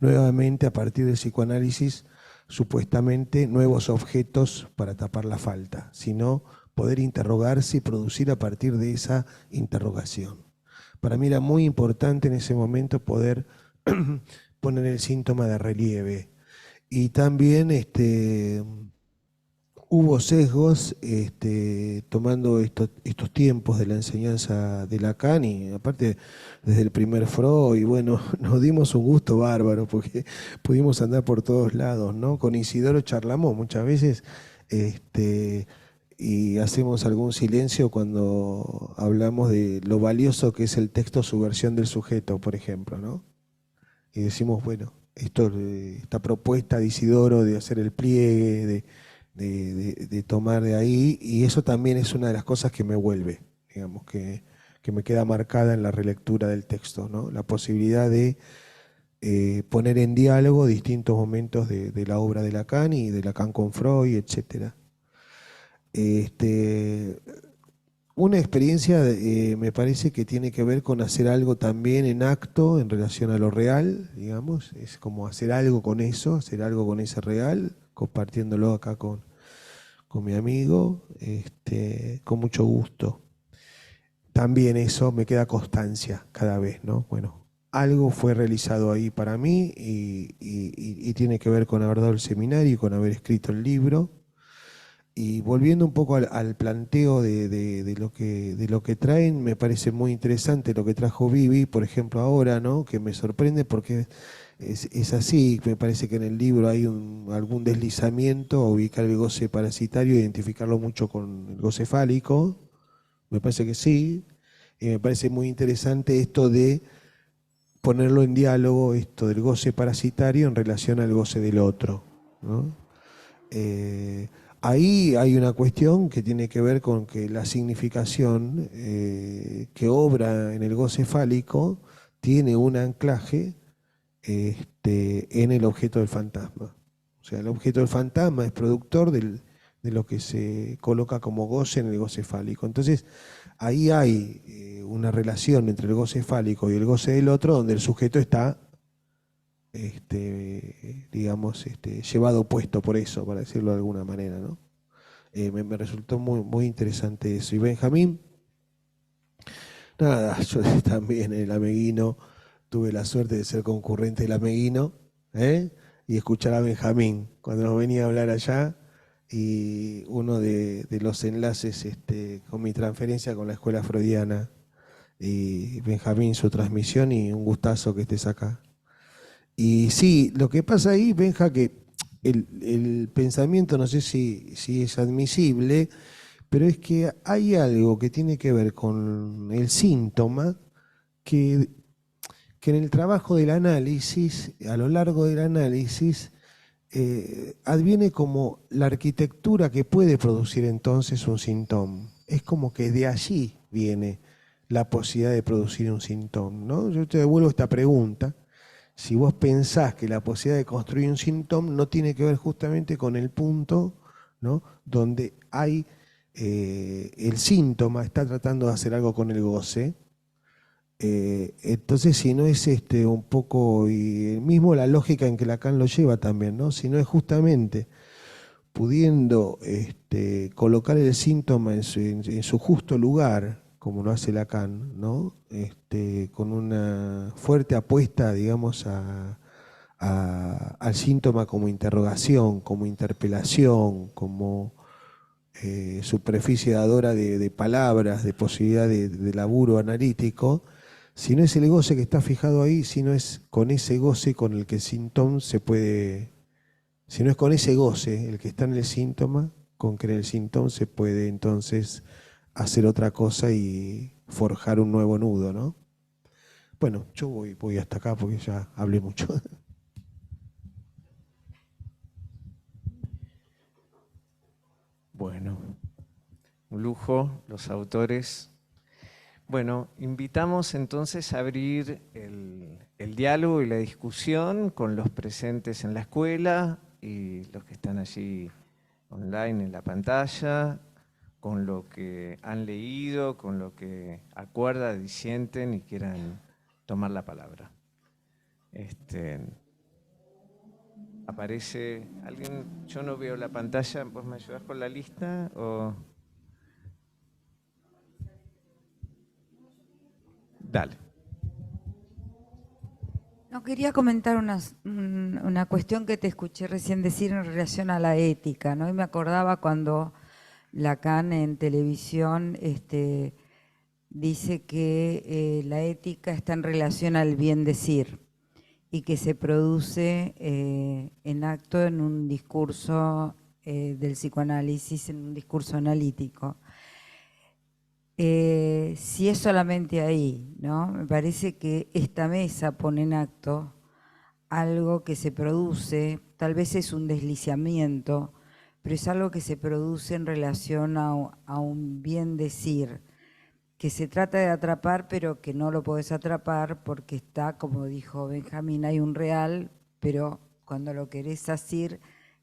nuevamente a partir del psicoanálisis supuestamente nuevos objetos para tapar la falta, sino poder interrogarse y producir a partir de esa interrogación. Para mí era muy importante en ese momento poder poner el síntoma de relieve. Y también hubo sesgos tomando estos tiempos de la enseñanza de Lacan y aparte desde el primer Freud, y bueno, nos dimos un gusto bárbaro porque pudimos andar por todos lados, ¿no? Con Isidoro charlamos muchas veces y hacemos algún silencio cuando hablamos de lo valioso que es el texto subversión del sujeto, por ejemplo, ¿no? Y decimos, bueno, esta propuesta de Isidoro de hacer el pliegue, de tomar de ahí, y eso también es una de las cosas que me vuelve, digamos, que me queda marcada en la relectura del texto, ¿no? La posibilidad de poner en diálogo distintos momentos de la obra de Lacan y de Lacan con Freud, etc. Una experiencia me parece que tiene que ver con hacer algo también en acto en relación a lo real, digamos, es como hacer algo con eso, hacer algo con ese real, compartiéndolo acá con mi amigo, con mucho gusto. También eso me queda constancia cada vez, ¿no? Bueno, algo fue realizado ahí para mí y tiene que ver con haber dado el seminario y con haber escrito el libro. Y volviendo un poco al planteo de lo que traen, me parece muy interesante lo que trajo Vivi, por ejemplo, ahora, ¿no? Que me sorprende porque es así, me parece que en el libro hay algún deslizamiento a ubicar el goce parasitario, identificarlo mucho con el goce fálico, me parece que sí, y me parece muy interesante esto de ponerlo en diálogo, esto del goce parasitario en relación al goce del otro, ¿no? Ahí hay una cuestión que tiene que ver con que la significación que obra en el goce fálico tiene un anclaje en el objeto del fantasma. O sea, el objeto del fantasma es productor de lo que se coloca como goce en el goce fálico. Entonces, ahí hay una relación entre el goce fálico y el goce del otro, donde el sujeto está digamos, llevado puesto por eso, para decirlo de alguna manera, ¿no? Me resultó muy, muy interesante eso. Y Benjamín, nada, yo también en el Ameguino tuve la suerte de ser concurrente del Ameguino, y escuchar a Benjamín cuando nos venía a hablar allá, y uno de los enlaces con mi transferencia con la escuela freudiana, y Benjamín, su transmisión, y un gustazo que estés acá. Y sí, lo que pasa ahí, Benja, que el pensamiento, no sé si es admisible, pero es que hay algo que tiene que ver con el síntoma que en el trabajo del análisis, a lo largo del análisis, adviene como la arquitectura que puede producir entonces un síntoma. Es como que de allí viene la posibilidad de producir un síntoma, ¿no? Yo te devuelvo esta pregunta. Si vos pensás que la posibilidad de construir un síntoma no tiene que ver justamente con el punto, ¿no?, donde hay el síntoma está tratando de hacer algo con el goce, entonces si no es un poco, y mismo la lógica en que Lacan lo lleva también, ¿no?, si no es justamente pudiendo colocar el síntoma en su justo lugar, como lo hace Lacan, ¿no?, con una fuerte apuesta, digamos, al síntoma como interrogación, como interpelación, como superficie dadora de palabras, de posibilidad de laburo analítico. Si no es el goce que está fijado ahí, si no es con ese goce con el que el síntoma se puede, si no es con ese goce el que está en el síntoma, con que en el síntoma se puede entonces hacer otra cosa y forjar un nuevo nudo, ¿no? Bueno, yo voy hasta acá porque ya hablé mucho. Bueno, un lujo, los autores. Bueno, invitamos entonces a abrir el diálogo y la discusión con los presentes en la escuela y los que están allí online en la pantalla, con lo que han leído, con lo que acuerdan, disienten y quieran tomar la palabra. ¿Aparece alguien? Yo no veo la pantalla, ¿vos me ayudás con la lista? Dale. No, quería comentar una cuestión que te escuché recién decir en relación a la ética, ¿no? Y me acordaba cuando Lacan en televisión dice que la ética está en relación al bien decir y que se produce en acto en un discurso del psicoanálisis, en un discurso analítico. Si es solamente ahí, ¿no? Me parece que esta mesa pone en acto algo que se produce, tal vez es un deslizamiento, pero es algo que se produce en relación a un bien decir, que se trata de atrapar, pero que no lo podés atrapar porque está, como dijo Benjamín, hay un real, pero cuando lo querés asir,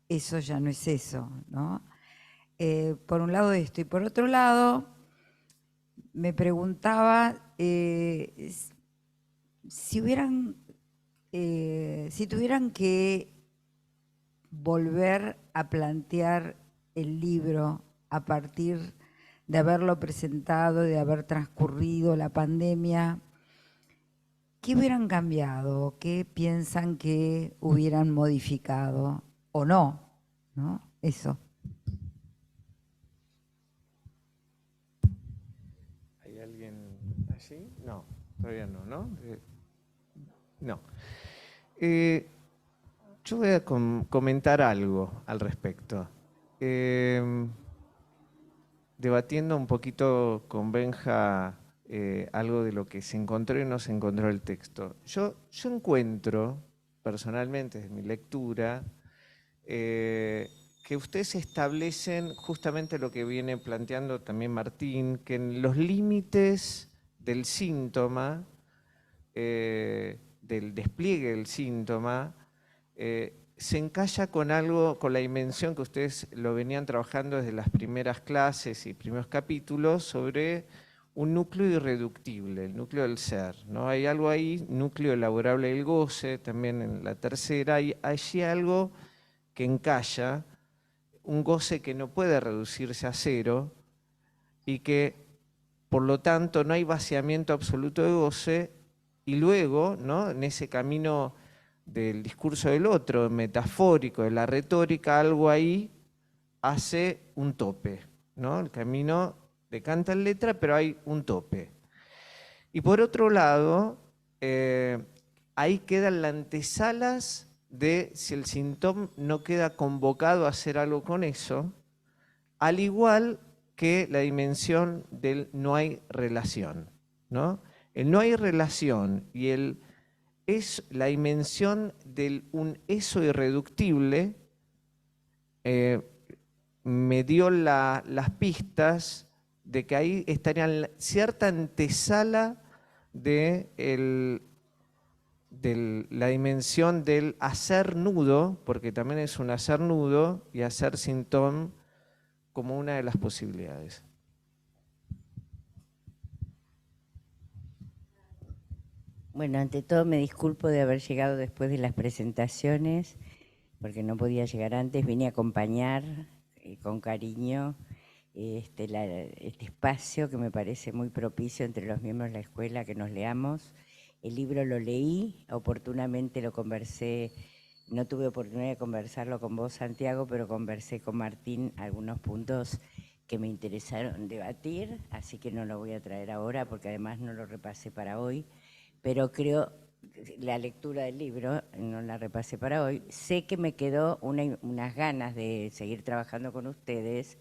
eso ya no es eso, ¿no? Por un lado esto, y por otro lado, me preguntaba si tuvieran que volver a plantear el libro a partir de haberlo presentado, de haber transcurrido la pandemia, ¿qué hubieran cambiado? ¿Qué piensan que hubieran modificado o no? ¿No? Eso. ¿Hay alguien allí? No, todavía no, ¿no? No. Yo voy a comentar algo al respecto. Debatiendo un poquito con Benja algo de lo que se encontró y no se encontró el texto. Yo encuentro, personalmente, desde mi lectura, que ustedes establecen justamente lo que viene planteando también Martín, que en los límites del síntoma, del despliegue del síntoma, se encalla con algo, con la dimensión que ustedes lo venían trabajando desde las primeras clases y primeros capítulos, sobre un núcleo irreductible, el núcleo del ser, ¿no? Hay algo ahí, núcleo elaborable del goce, también en la tercera, hay allí algo que encalla, un goce que no puede reducirse a cero y que, por lo tanto, no hay vaciamiento absoluto de goce, y luego, ¿no?, en ese camino del discurso del otro, metafórico, de la retórica, algo ahí hace un tope, ¿no? El camino decanta en letra, pero hay un tope. Y por otro lado, ahí quedan las antesalas de si el síntoma no queda convocado a hacer algo con eso, al igual que la dimensión del no hay relación, ¿no? El no hay relación y es la dimensión del un eso irreductible, me dio las pistas de que ahí estaría cierta antesala de la dimensión del hacer nudo, porque también es un hacer nudo, y hacer síntoma como una de las posibilidades. Bueno, ante todo me disculpo de haber llegado después de las presentaciones, porque no podía llegar antes. Vine a acompañar con cariño este espacio que me parece muy propicio entre los miembros de la escuela, que nos leamos. El libro lo leí, oportunamente lo conversé, no tuve oportunidad de conversarlo con vos, Santiago, pero conversé con Martín algunos puntos que me interesaron debatir, así que no lo voy a traer ahora porque además no lo repasé para hoy. Pero creo, la lectura del libro, no la repasé para hoy, sé que me quedó unas ganas de seguir trabajando con ustedes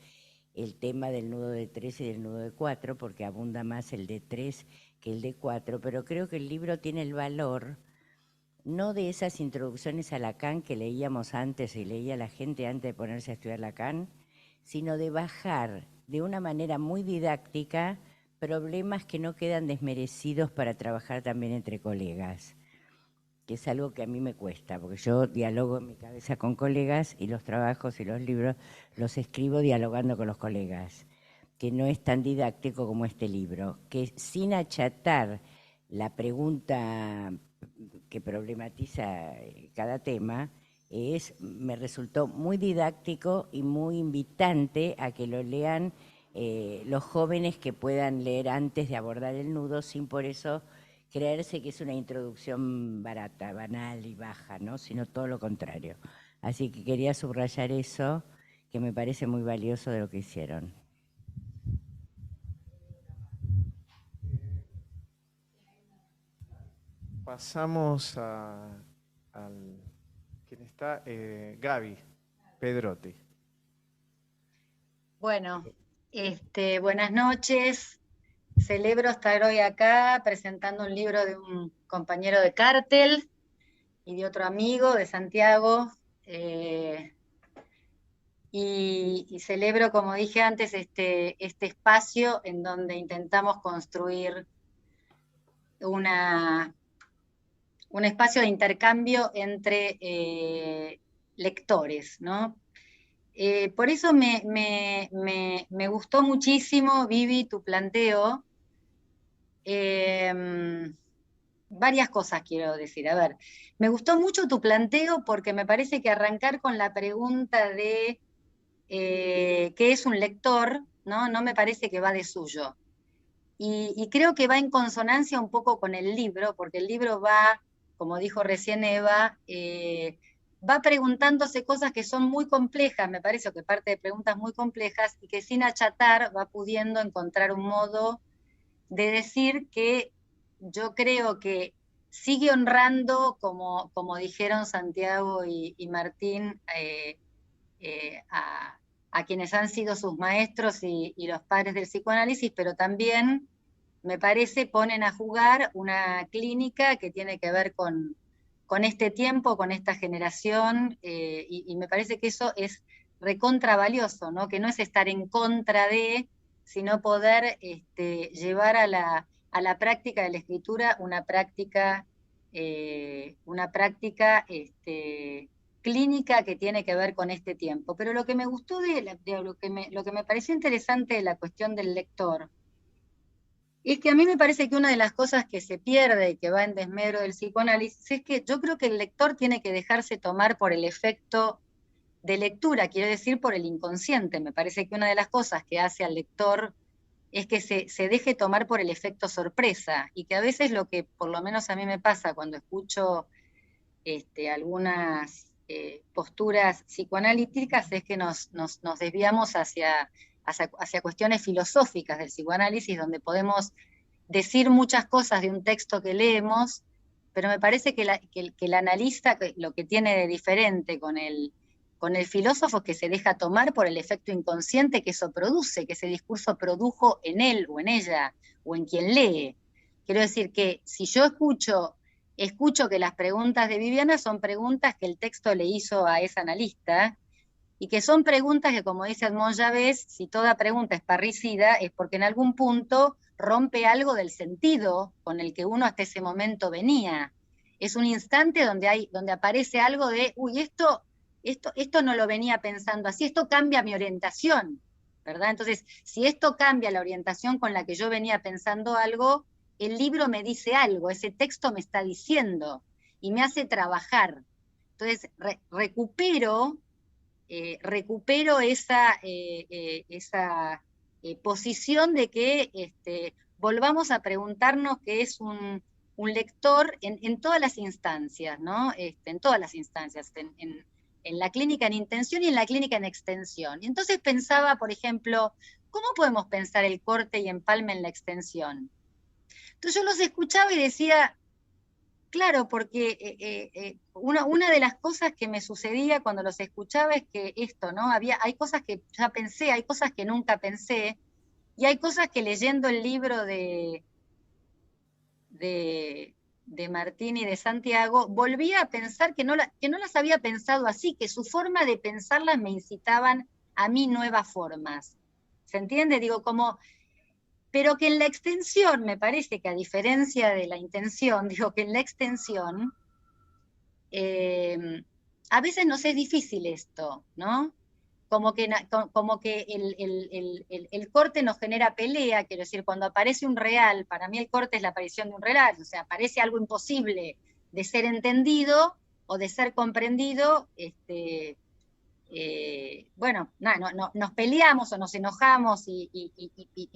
el tema del nudo de 3 y del nudo de 4, porque abunda más el de 3 que el de 4, pero creo que el libro tiene el valor, no de esas introducciones a Lacan que leíamos antes y leía la gente antes de ponerse a estudiar Lacan, sino de bajar de una manera muy didáctica problemas que no quedan desmerecidos para trabajar también entre colegas. que es algo que a mí me cuesta, porque yo dialogo en mi cabeza con colegas y los trabajos y los libros los escribo dialogando con los colegas, que no es tan didáctico como este libro, que sin achatar la pregunta que problematiza cada tema, me resultó muy didáctico y muy invitante a que lo lean los jóvenes que puedan leer antes de abordar el nudo, sin por eso creerse que es una introducción barata, banal y baja, ¿no? Sino todo lo contrario. Así que quería subrayar eso, que me parece muy valioso de lo que hicieron. Pasamos al... ¿Quién está? Gaby Pedrotti. Bueno, buenas noches. Celebro estar hoy acá presentando un libro de un compañero de Cártel y de otro amigo de Santiago. Y celebro, como dije antes, este espacio en donde intentamos construir un espacio de intercambio entre lectores, ¿no? Por eso me gustó muchísimo, Vivi, tu planteo. Varias cosas quiero decir. A ver, me gustó mucho tu planteo porque me parece que arrancar con la pregunta de qué es un lector, ¿no? No me parece que va de suyo. Y creo que va en consonancia un poco con el libro, porque el libro va, como dijo recién Eva, va preguntándose cosas que son muy complejas, me parece, o que parte de preguntas muy complejas, y que sin achatar va pudiendo encontrar un modo de decir que yo creo que sigue honrando, como dijeron Santiago y Martín, a quienes han sido sus maestros y los padres del psicoanálisis, pero también, me parece, ponen a jugar una clínica que tiene que ver con este tiempo, con esta generación, y me parece que eso es recontra valioso, ¿no? Que no es estar en contra de, sino poder llevar a la práctica de la escritura una práctica clínica que tiene que ver con este tiempo. Pero lo que me gustó lo que me pareció interesante de la cuestión del lector, es que a mí me parece que una de las cosas que se pierde y que va en desmedro del psicoanálisis es que yo creo que el lector tiene que dejarse tomar por el efecto de lectura, quiero decir por el inconsciente. Me parece que una de las cosas que hace al lector es que se deje tomar por el efecto sorpresa, y que a veces lo que por lo menos a mí me pasa cuando escucho algunas posturas psicoanalíticas es que nos desviamos hacia cuestiones filosóficas del psicoanálisis, donde podemos decir muchas cosas de un texto que leemos, pero me parece que el analista lo que tiene de diferente con el filósofo es que se deja tomar por el efecto inconsciente que eso produce, que ese discurso produjo en él o en ella o en quien lee. Quiero decir que si yo escucho que las preguntas de Viviana son preguntas que el texto le hizo a esa analista, y que son preguntas que, como dice Edmond Javés, si toda pregunta es parricida, es porque en algún punto rompe algo del sentido con el que uno hasta ese momento venía. Es un instante donde aparece algo de, uy, esto no lo venía pensando así, esto cambia mi orientación, ¿verdad? Entonces, si esto cambia la orientación con la que yo venía pensando algo, el libro me dice algo, ese texto me está diciendo, y me hace trabajar. Entonces, recupero esa posición de que volvamos a preguntarnos qué es un lector en todas las instancias, ¿no? En todas las instancias, en la clínica en intención y en la clínica en extensión. Y entonces pensaba, por ejemplo, ¿cómo podemos pensar el corte y empalme en la extensión? Entonces yo los escuchaba y decía, claro, porque una de las cosas que me sucedía cuando los escuchaba es que esto, ¿no? Hay cosas que ya pensé, hay cosas que nunca pensé, y hay cosas que leyendo el libro de Martín y de Santiago, volvía a pensar que no las había pensado así, que su forma de pensarlas me incitaban a mí nuevas formas. ¿Se entiende? Digo, pero que en la extensión, me parece que a diferencia de la intención, digo que en la extensión a veces nos es difícil esto, ¿no? Como que el corte nos genera pelea, quiero decir, cuando aparece un real, para mí el corte es la aparición de un real, o sea, aparece algo imposible de ser entendido o de ser comprendido, bueno, nos peleamos o nos enojamos y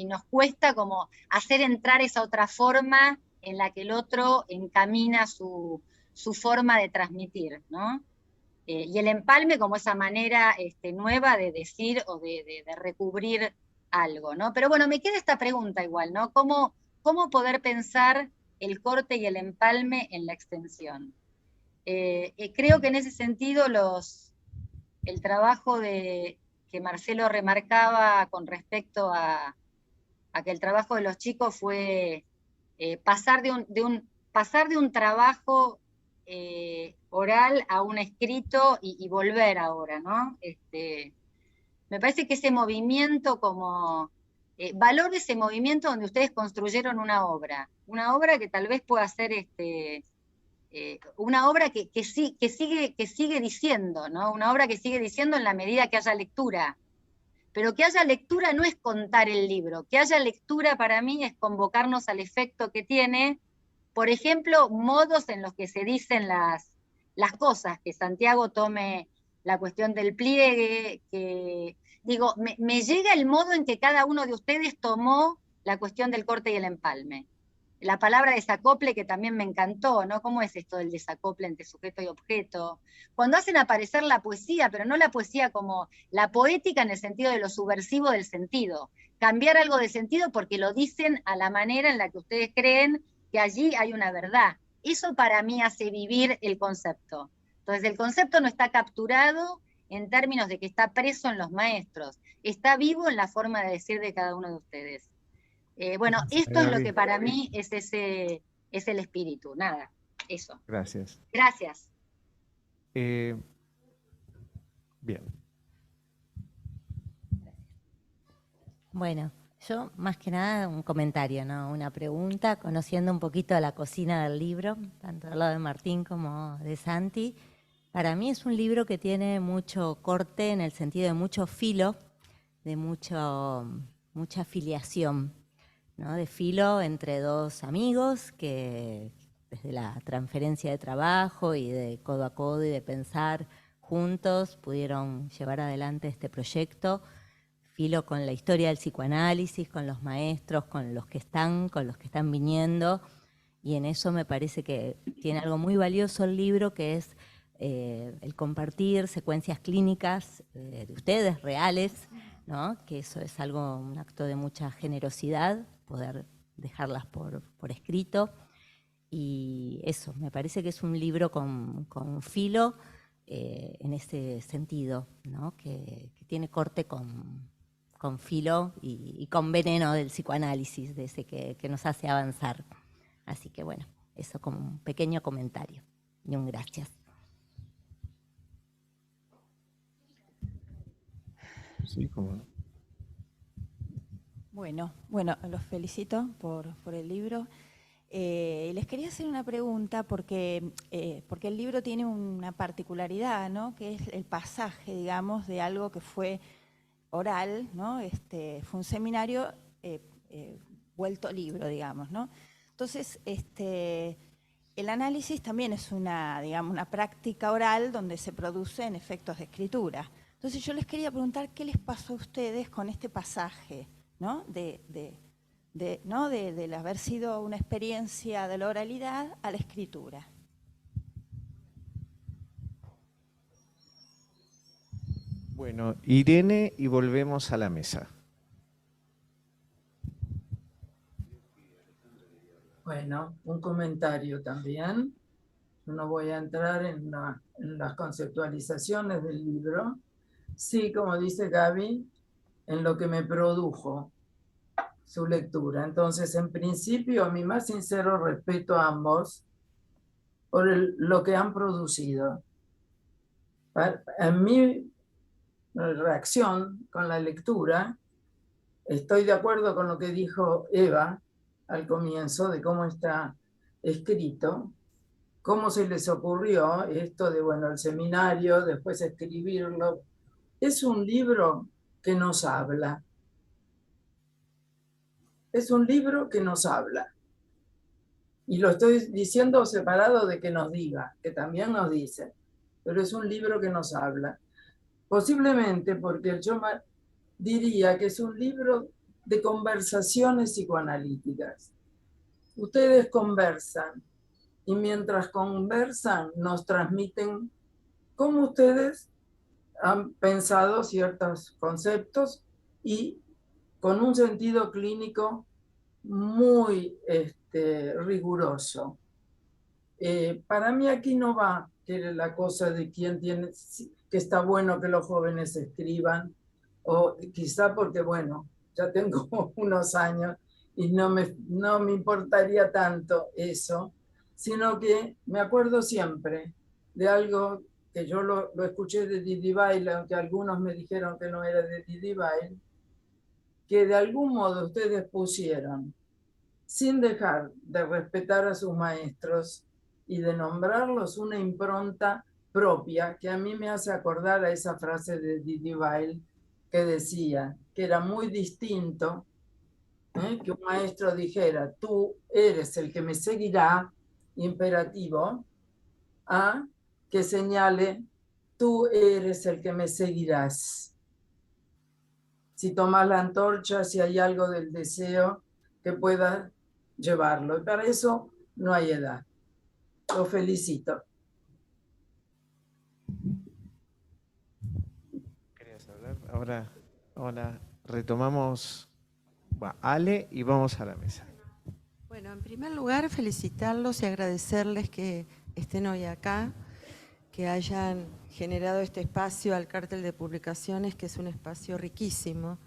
nos cuesta como hacer entrar esa otra forma en la que el otro encamina su forma de transmitir, ¿no? Y el empalme como esa manera nueva de decir o de recubrir algo, ¿no? Pero bueno, me queda esta pregunta igual, ¿no? ¿Cómo poder pensar el corte y el empalme en la extensión? Creo que en ese sentido el trabajo que Marcelo remarcaba con respecto a que el trabajo de los chicos fue pasar de un trabajo oral a un escrito y volver ahora, ¿no? Me parece que ese movimiento valoro ese movimiento donde ustedes construyeron una obra que tal vez pueda ser una obra que sigue diciendo, ¿no? Una obra que sigue diciendo en la medida que haya lectura. Pero que haya lectura no es contar el libro, que haya lectura para mí es convocarnos al efecto que tiene, por ejemplo, modos en los que se dicen las cosas, que Santiago tome la cuestión del pliegue, que digo, me llega el modo en que cada uno de ustedes tomó la cuestión del corte y el empalme. La palabra desacople que también me encantó, ¿no? ¿Cómo es esto del desacople entre sujeto y objeto? Cuando hacen aparecer la poesía, pero no la poesía como la poética en el sentido de lo subversivo del sentido. Cambiar algo de sentido porque lo dicen a la manera en la que ustedes creen que allí hay una verdad. Eso para mí hace vivir el concepto. Entonces el concepto no está capturado en términos de que está preso en los maestros, está vivo en la forma de decir de cada uno de ustedes. Bueno, esto es lo que para mí es el espíritu, nada, eso. Gracias. Gracias. Bien. Bueno, yo más que nada un comentario, ¿no? Una pregunta, conociendo un poquito la cocina del libro, tanto del lado de Martín como de Santi. Para mí es un libro que tiene mucho corte en el sentido de mucho filo, de mucha filiación, ¿no? De filo entre dos amigos que desde la transferencia de trabajo y de codo a codo y de pensar juntos pudieron llevar adelante este proyecto. Filo con la historia del psicoanálisis, con los maestros, con los que están viniendo, y en eso me parece que tiene algo muy valioso el libro, que es el compartir secuencias clínicas de ustedes, reales, ¿no? Que eso es un acto de mucha generosidad, poder dejarlas por escrito, y eso, me parece que es un libro con filo en ese sentido, ¿no? Que tiene corte con filo y con veneno del psicoanálisis, de ese que nos hace avanzar. Así que bueno, eso como un pequeño comentario y un gracias. Sí, cómo no. Bueno, los felicito por el libro. Les quería hacer una pregunta porque el libro tiene una particularidad, ¿no? Que es el pasaje, digamos, de algo que fue oral, ¿no? Fue un seminario vuelto libro, digamos, ¿no? Entonces, el análisis también es una práctica oral donde se producen efectos de escritura. Entonces yo les quería preguntar qué les pasó a ustedes con este pasaje, ¿no? Del haber sido una experiencia de la oralidad a la escritura. Bueno, Irene, y volvemos a la mesa. Bueno, un comentario también. No voy a entrar en las conceptualizaciones del libro. Sí, como dice Gaby, en lo que me produjo su lectura. Entonces, en principio, mi más sincero respeto a ambos por lo que han producido. En mi reacción con la lectura, estoy de acuerdo con lo que dijo Eva al comienzo de cómo está escrito, cómo se les ocurrió esto de, bueno, el seminario, después escribirlo. Es un libro que nos habla. Es un libro que nos habla. Y lo estoy diciendo separado de que nos diga, que también nos dice, pero es un libro que nos habla. Posiblemente porque yo diría que es un libro de conversaciones psicoanalíticas. Ustedes conversan y mientras conversan nos transmiten cómo ustedes han pensado ciertos conceptos y con un sentido clínico muy riguroso. Para mí aquí no va que la cosa de quién tiene, que está bueno que los jóvenes escriban, o quizá porque, bueno, ya tengo unos años y no me importaría tanto eso, sino que me acuerdo siempre de algo que yo lo escuché de Didi Bail, aunque algunos me dijeron que no era de Didi Bail, que de algún modo ustedes pusieron, sin dejar de respetar a sus maestros y de nombrarlos, una impronta propia que a mí me hace acordar a esa frase de Didi Bail que decía que era muy distinto que un maestro dijera, tú eres el que me seguirá, imperativo, a que señale, tú eres el que me seguirás. Si tomas la antorcha, si hay algo del deseo que pueda llevarlo. Y para eso no hay edad. Lo felicito. ¿Querías hablar? Ahora retomamos Ale y vamos a la mesa. Bueno, en primer lugar, felicitarlos y agradecerles que estén hoy acá, que hayan generado este espacio al Cártel de Publicaciones, que es un espacio riquísimo,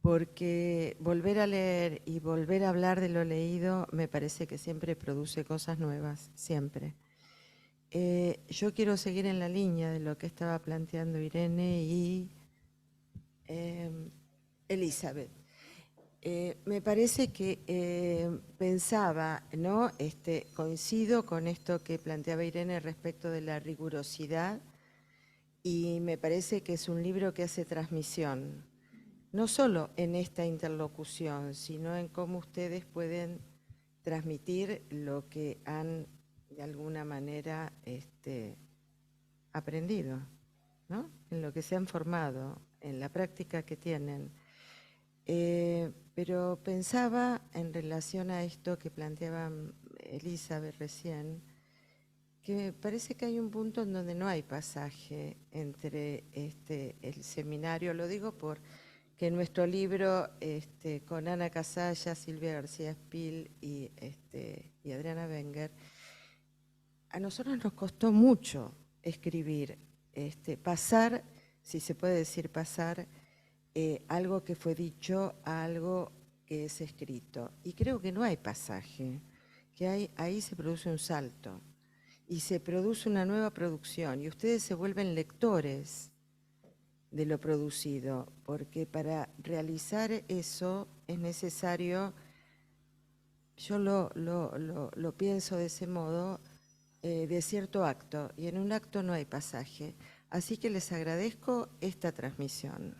porque volver a leer y volver a hablar de lo leído me parece que siempre produce cosas nuevas, siempre. Yo quiero seguir en la línea de lo que estaba planteando Irene y Elizabeth. Me parece que pensaba, ¿no? Coincido con esto que planteaba Irene respecto de la rigurosidad y me parece que es un libro que hace transmisión, no solo en esta interlocución, sino en cómo ustedes pueden transmitir lo que han de alguna manera aprendido, ¿no? En lo que se han formado, en la práctica que tienen. Pero pensaba en relación a esto que planteaba Elizabeth recién, que me parece que hay un punto en donde no hay pasaje entre el seminario, lo digo porque en nuestro libro con Ana Casalla, Silvia García Espil y Adriana Wenger, a nosotros nos costó mucho escribir, pasar, si se puede decir pasar, algo que fue dicho a algo que es escrito. Y creo que no hay pasaje, que ahí se produce un salto y se produce una nueva producción y ustedes se vuelven lectores de lo producido, porque para realizar eso es necesario, yo lo pienso de ese modo, de cierto acto, y en un acto no hay pasaje. Así que les agradezco esta transmisión.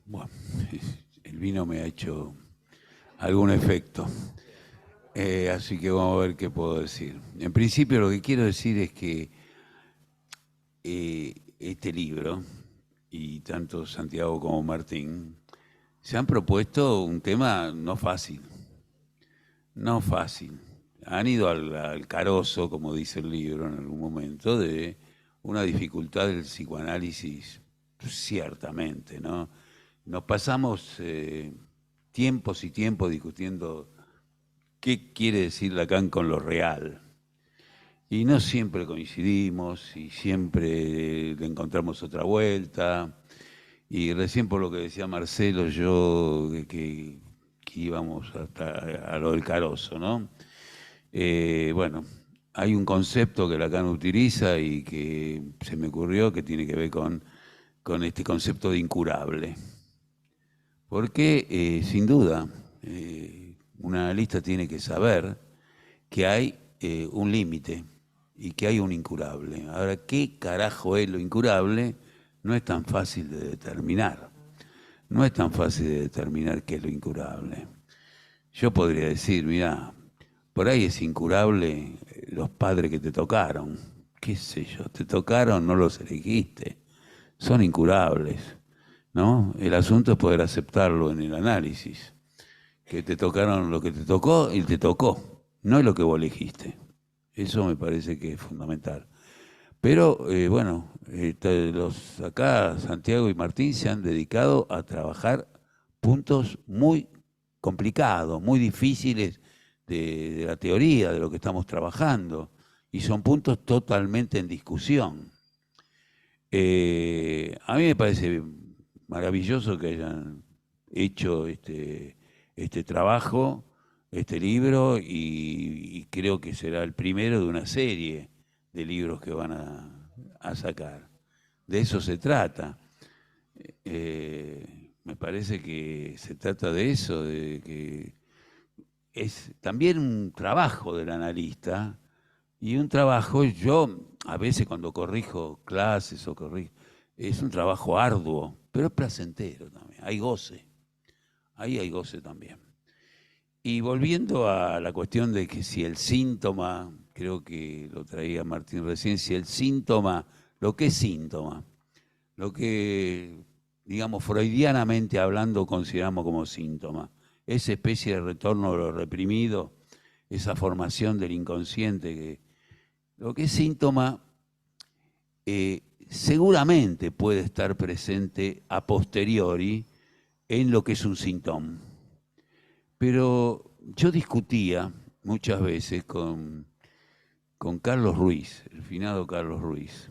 Bueno, el vino me ha hecho algún efecto, así que vamos a ver qué puedo decir. En principio lo que quiero decir es que este libro, y tanto Santiago como Martín, se han propuesto un tema no fácil, no fácil. Han ido al carozo, como dice el libro en algún momento, de una dificultad del psicoanálisis, ciertamente, ¿no? Nos pasamos tiempos y tiempos discutiendo qué quiere decir Lacan con lo real. Y no siempre coincidimos y siempre le encontramos otra vuelta. Y recién por lo que decía Marcelo, yo que íbamos hasta a lo del carozo, ¿no? Bueno, hay un concepto que Lacan utiliza y que se me ocurrió que tiene que ver con con este concepto de incurable. Porque, sin duda, un analista tiene que saber que hay un límite y que hay un incurable. Ahora, ¿qué carajo es lo incurable? No es tan fácil de determinar. No es tan fácil de determinar qué es lo incurable. Yo podría decir, mira, por ahí es incurable los padres que te tocaron. ¿Qué sé yo? Te tocaron, no los elegiste. Son incurables, ¿no? El asunto es poder aceptarlo en el análisis. Que te tocaron lo que te tocó y te tocó, no es lo que vos elegiste. Eso me parece que es fundamental. Pero, bueno, acá Santiago y Martín se han dedicado a trabajar puntos muy complicados, muy difíciles de la teoría, de lo que estamos trabajando, y son puntos totalmente en discusión. A mí me parece maravilloso que hayan hecho este trabajo, este libro, y creo que será el primero de una serie de libros que van a sacar. De eso se trata. Me parece que se trata de eso, de que es también un trabajo del analista, y un trabajo, yo a veces cuando corrijo clases es un trabajo arduo, pero es placentero también, hay goce, ahí hay goce también. Y volviendo a la cuestión de que si el síntoma, creo que lo traía Martín recién, si el síntoma, lo que es síntoma, lo que, digamos, freudianamente hablando consideramos como síntoma, esa especie de retorno a lo reprimido, esa formación del inconsciente, lo que es síntoma seguramente puede estar presente a posteriori en lo que es un síntoma. Pero yo discutía muchas veces con Carlos Ruiz, el finado Carlos Ruiz,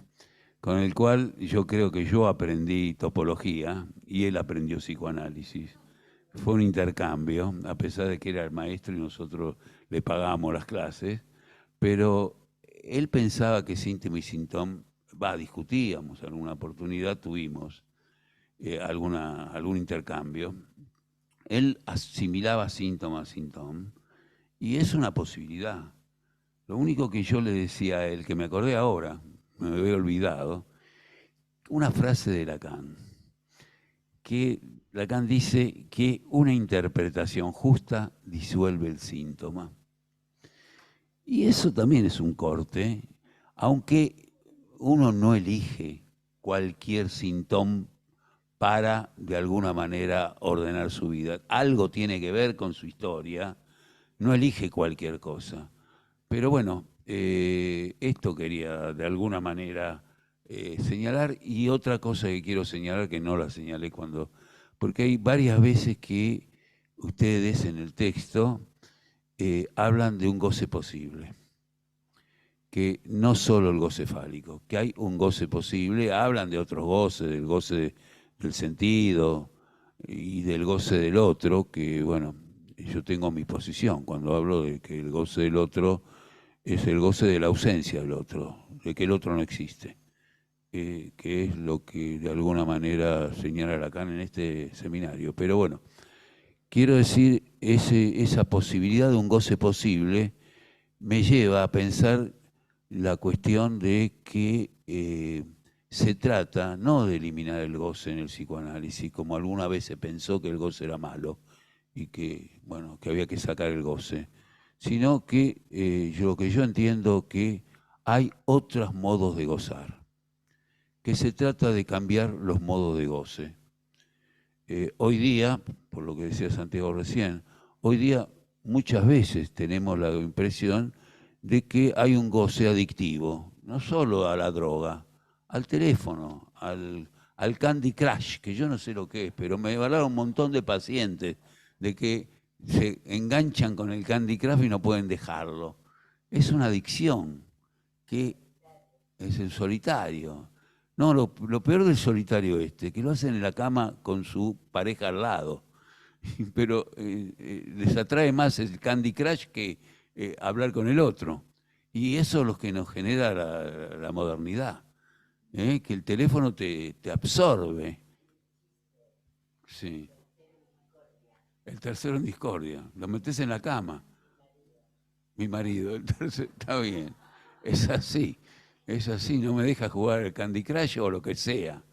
con el cual yo creo que yo aprendí topología y él aprendió psicoanálisis. Fue un intercambio, a pesar de que era el maestro y nosotros le pagábamos las clases, pero él pensaba que síntoma y síntoma, discutíamos, alguna oportunidad tuvimos algún intercambio. Él asimilaba síntoma a síntoma, y es una posibilidad. Lo único que yo le decía a él, que me acordé ahora, me había olvidado, una frase de Lacan, que Lacan dice que una interpretación justa disuelve el síntoma. Y eso también es un corte, aunque uno no elige cualquier síntoma para, de alguna manera, ordenar su vida. Algo tiene que ver con su historia, no elige cualquier cosa. Pero bueno, esto quería, de alguna manera, señalar. Y otra cosa que quiero señalar, que no la señalé porque hay varias veces que ustedes en el texto hablan de un goce posible. Que no solo el goce fálico, que hay un goce posible, hablan de otros goces, del goce del sentido y del goce del otro, que bueno, yo tengo mi posición cuando hablo de que el goce del otro es el goce de la ausencia del otro, de que el otro no existe, que es lo que de alguna manera señala Lacan en este seminario. Pero bueno, quiero decir, esa posibilidad de un goce posible me lleva a pensar la cuestión de que se trata no de eliminar el goce en el psicoanálisis, como alguna vez se pensó que el goce era malo y que, bueno, que había que sacar el goce, sino que lo que yo entiendo que hay otros modos de gozar, que se trata de cambiar los modos de goce. Hoy día, por lo que decía Santiago recién, hoy día muchas veces tenemos la impresión de que hay un goce adictivo, no solo a la droga, al teléfono, al Candy Crush, que yo no sé lo que es, pero me hablaron un montón de pacientes de que se enganchan con el Candy Crush y no pueden dejarlo. Es una adicción, que es el solitario. No, lo peor del solitario que lo hacen en la cama con su pareja al lado, pero les atrae más el Candy Crush que hablar con el otro. Y eso es lo que nos genera la modernidad. que el teléfono te absorbe. Sí. El tercero en discordia. Lo metes en la cama. Mi marido, el tercero, está bien. Es así, no me deja jugar el Candy Crush o lo que sea.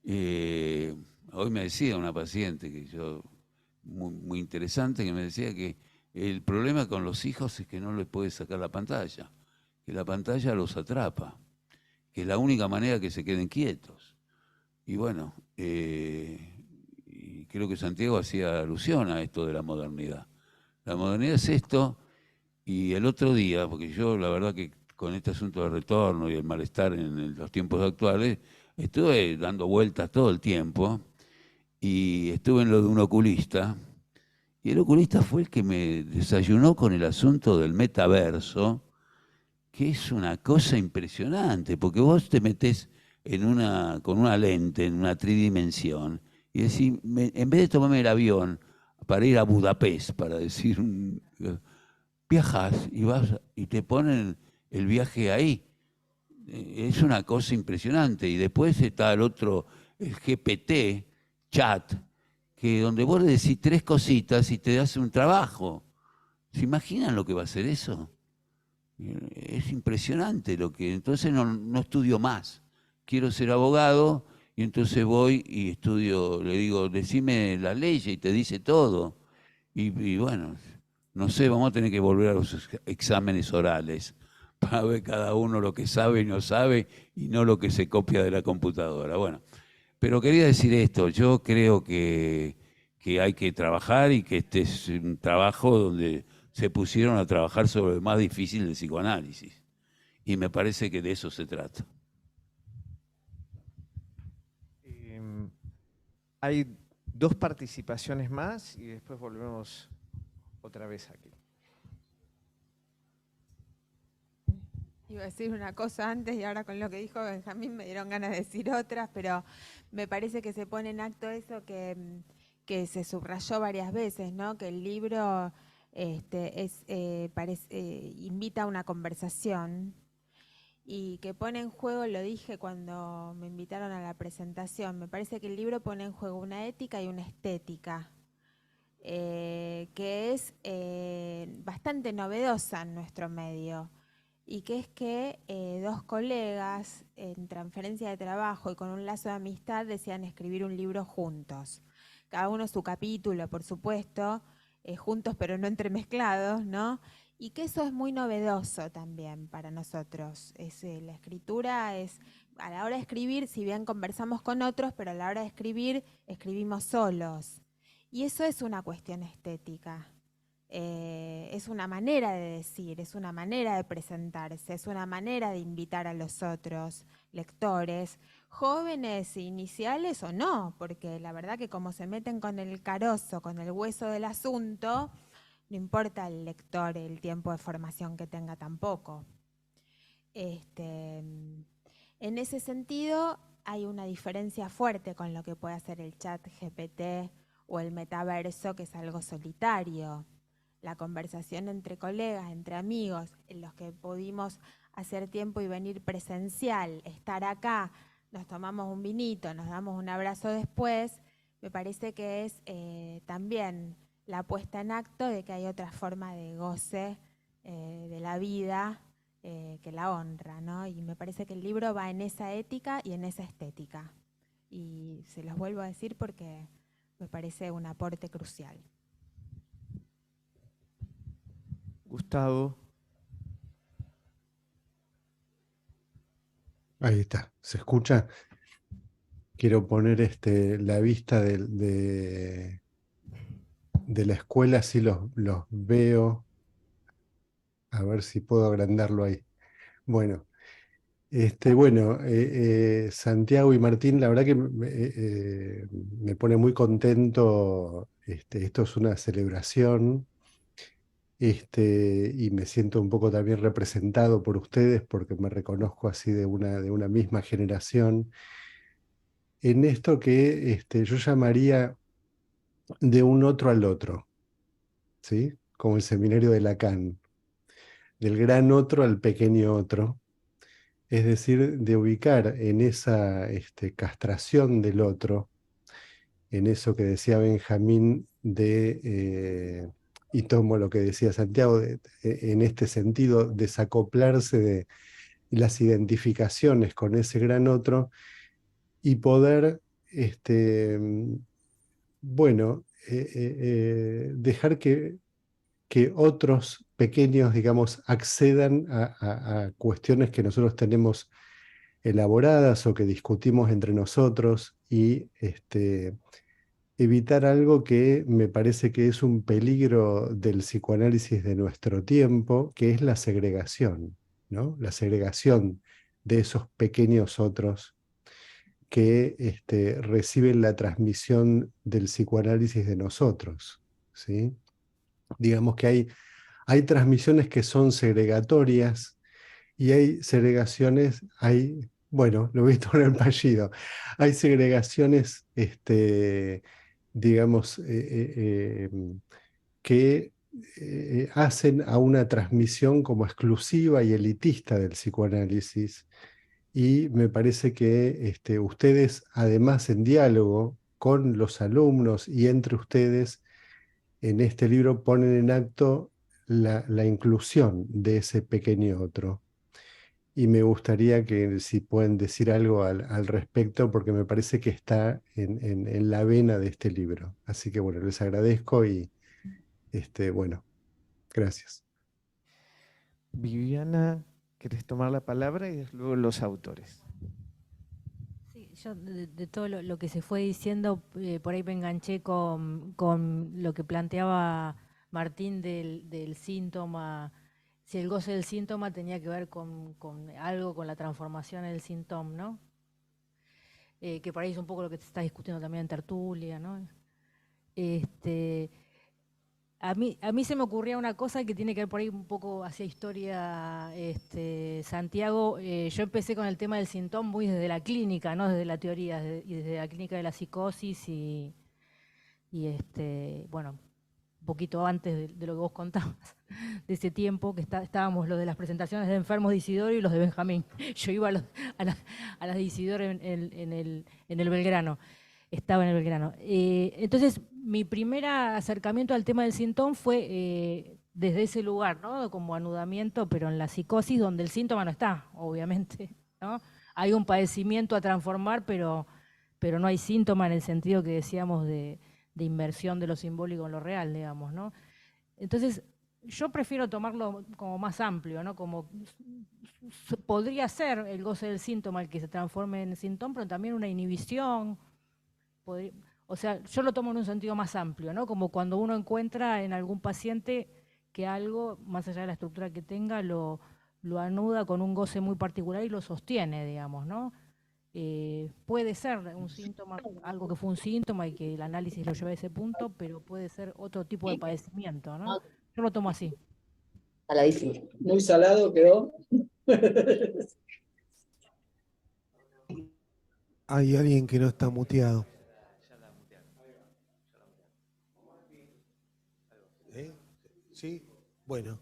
Hoy me decía una paciente muy interesante, que me decía que el problema con los hijos es que no les puedes sacar la pantalla, que la pantalla los atrapa, que es la única manera que se queden quietos. Y bueno, y creo que Santiago hacía alusión a esto de la modernidad. La modernidad es esto, y el otro día, porque yo la verdad que con este asunto del retorno y el malestar en los tiempos actuales, estuve dando vueltas todo el tiempo, y estuve en lo de un oculista, y el oculista fue el que me desayunó con el asunto del metaverso, que es una cosa impresionante, porque vos te metés con una lente en una tridimensión, y decís, en vez de tomarme el avión para ir a Budapest, para decir, viajás y vas y te ponen el viaje ahí. Es una cosa impresionante. Y después está el otro, el GPT, chat, que donde vos le decís 3 cositas y te hace un trabajo. ¿Se imaginan lo que va a ser eso? Es impresionante lo que... Entonces no estudio más. Quiero ser abogado y entonces voy y estudio, le digo, decime la ley y te dice todo. Y bueno, no sé, vamos a tener que volver a los exámenes orales para ver cada uno lo que sabe y no sabe y no lo que se copia de la computadora. Bueno, pero quería decir esto, yo creo que hay que trabajar y que este es un trabajo donde se pusieron a trabajar sobre lo más difícil del psicoanálisis. Y me parece que de eso se trata. Hay 2 participaciones más y después volvemos otra vez aquí. Iba a decir una cosa antes y ahora con lo que dijo Benjamín me dieron ganas de decir otras, pero me parece que se pone en acto eso que se subrayó varias veces, ¿no? Que el libro invita a una conversación y que pone en juego, lo dije cuando me invitaron a la presentación, me parece que el libro pone en juego una ética y una estética, que es bastante novedosa en nuestro medio, y que es que 2 colegas en transferencia de trabajo y con un lazo de amistad decían escribir un libro juntos. Cada uno su capítulo, por supuesto, juntos pero no entremezclados, ¿no? Y que eso es muy novedoso también para nosotros. La escritura es, a la hora de escribir, si bien conversamos con otros, pero a la hora de escribir, escribimos solos. Y eso es una cuestión estética. Es una manera de decir, es una manera de presentarse, es una manera de invitar a los otros lectores, jóvenes, iniciales o no, porque la verdad que como se meten con el carozo, con el hueso del asunto, no importa el lector el tiempo de formación que tenga tampoco. En ese sentido hay una diferencia fuerte con lo que puede hacer el chat GPT o el metaverso, que es algo solitario. La conversación entre colegas, entre amigos, en los que pudimos hacer tiempo y venir presencial, estar acá, nos tomamos un vinito, nos damos un abrazo después, me parece que es también la puesta en acto de que hay otra forma de goce de la vida que la honra, ¿no? Y me parece que el libro va en esa ética y en esa estética. Y se los vuelvo a decir porque me parece un aporte crucial. Gustavo. Ahí está, ¿se escucha? Quiero poner la vista de la escuela, así los veo. A ver si puedo agrandarlo ahí. Bueno, Santiago y Martín, la verdad que me pone muy contento. Esto es una celebración. Y me siento un poco también representado por ustedes porque me reconozco así de una misma generación en esto que yo llamaría de un otro al otro, ¿sí? Como el seminario de Lacan, del gran otro al pequeño otro, Es decir, de ubicar en esa castración del otro, en eso que decía Benjamín y tomo lo que decía Santiago, en este sentido, desacoplarse de las identificaciones con ese gran otro y poder, bueno, dejar que otros pequeños, digamos, accedan a cuestiones que nosotros tenemos elaboradas o que discutimos entre nosotros y evitar algo que me parece que es un peligro del psicoanálisis de nuestro tiempo, que es la segregación, ¿no? La segregación de esos pequeños otros que reciben la transmisión del psicoanálisis de nosotros, ¿sí? Digamos que hay transmisiones que son segregatorias y hay segregaciones, bueno, lo he visto en el apellido, hay segregaciones, digamos, que hacen a una transmisión como exclusiva y elitista del psicoanálisis. Y me parece que ustedes, además en diálogo con los alumnos y entre ustedes, en este libro ponen en acto la inclusión de ese pequeño otro. Y me gustaría que si pueden decir algo al respecto, porque me parece que está en la vena de este libro. Así que bueno, les agradezco y bueno, gracias. Viviana, ¿querés tomar la palabra? Y luego los autores. Sí, yo de todo lo que se fue diciendo, por ahí me enganché con lo que planteaba Martín del síntoma, si el goce del síntoma tenía que ver con algo, con la transformación del síntoma, ¿no? Que por ahí es un poco lo que se está discutiendo también en tertulia, ¿no? A mí se me ocurría una cosa que tiene que ver por ahí un poco hacia historia, Santiago. Yo empecé con el tema del síntoma muy desde la clínica, no desde la teoría, y desde la clínica de la psicosis y bueno, un poquito antes de lo que vos contabas, de ese tiempo que estábamos los de las presentaciones de enfermos de Isidoro y los de Benjamín. Yo iba a las de Isidoro en el Belgrano. Estaba en el Belgrano. Entonces, mi primer acercamiento al tema del síntoma fue desde ese lugar, ¿no? Como anudamiento, pero en la psicosis, donde el síntoma no está, obviamente, ¿no? Hay un padecimiento a transformar, pero no hay síntoma en el sentido que decíamos de inversión de lo simbólico en lo real, digamos, ¿no? Entonces, yo prefiero tomarlo como más amplio, ¿no? Como podría ser el goce del síntoma el que se transforme en síntoma, pero también una inhibición. O sea, yo lo tomo en un sentido más amplio, ¿no? Como cuando uno encuentra en algún paciente que algo, más allá de la estructura que tenga, lo anuda con un goce muy particular y lo sostiene, digamos, ¿no? Puede ser un síntoma, algo que fue un síntoma y que el análisis lo lleva a ese punto, pero puede ser otro tipo de padecimiento, ¿no? Yo lo tomo así. Saladísimo. Muy salado quedó. Hay alguien que no está muteado. ¿Sí? Bueno,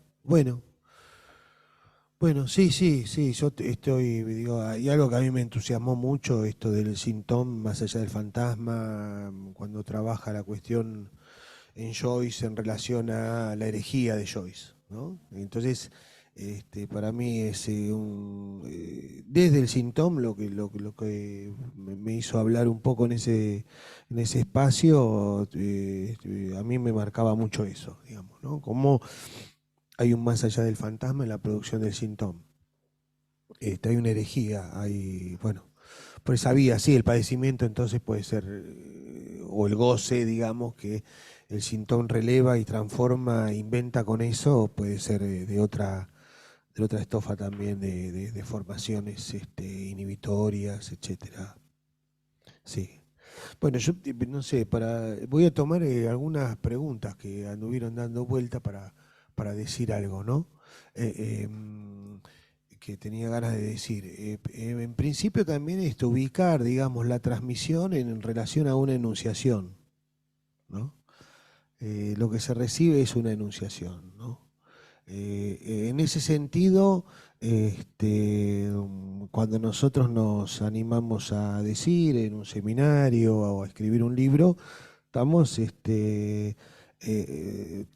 sí, yo estoy, digo, hay algo que a mí me entusiasmó mucho, esto del síntoma, más allá del fantasma, cuando trabaja la cuestión en Joyce en relación a la herejía de Joyce, ¿no? Entonces, para mí es desde el síntoma lo que me hizo hablar un poco en ese espacio, a mí me marcaba mucho eso, digamos, ¿no? Como hay un más allá del fantasma en la producción del síntoma. Hay una herejía, bueno, por esa vía, sí, el padecimiento entonces puede ser, o el goce, digamos, que el síntoma releva y transforma, inventa con eso, o puede ser de otra estofa también, de formaciones inhibitorias, etcétera. Sí. Bueno, yo no sé, voy a tomar algunas preguntas que anduvieron dando vuelta para decir algo, ¿no? Que tenía ganas de decir. En principio también ubicar, digamos, la transmisión en relación a una enunciación, ¿no? Lo que se recibe es una enunciación, ¿no? En ese sentido, cuando nosotros nos animamos a decir en un seminario o a escribir un libro, estamos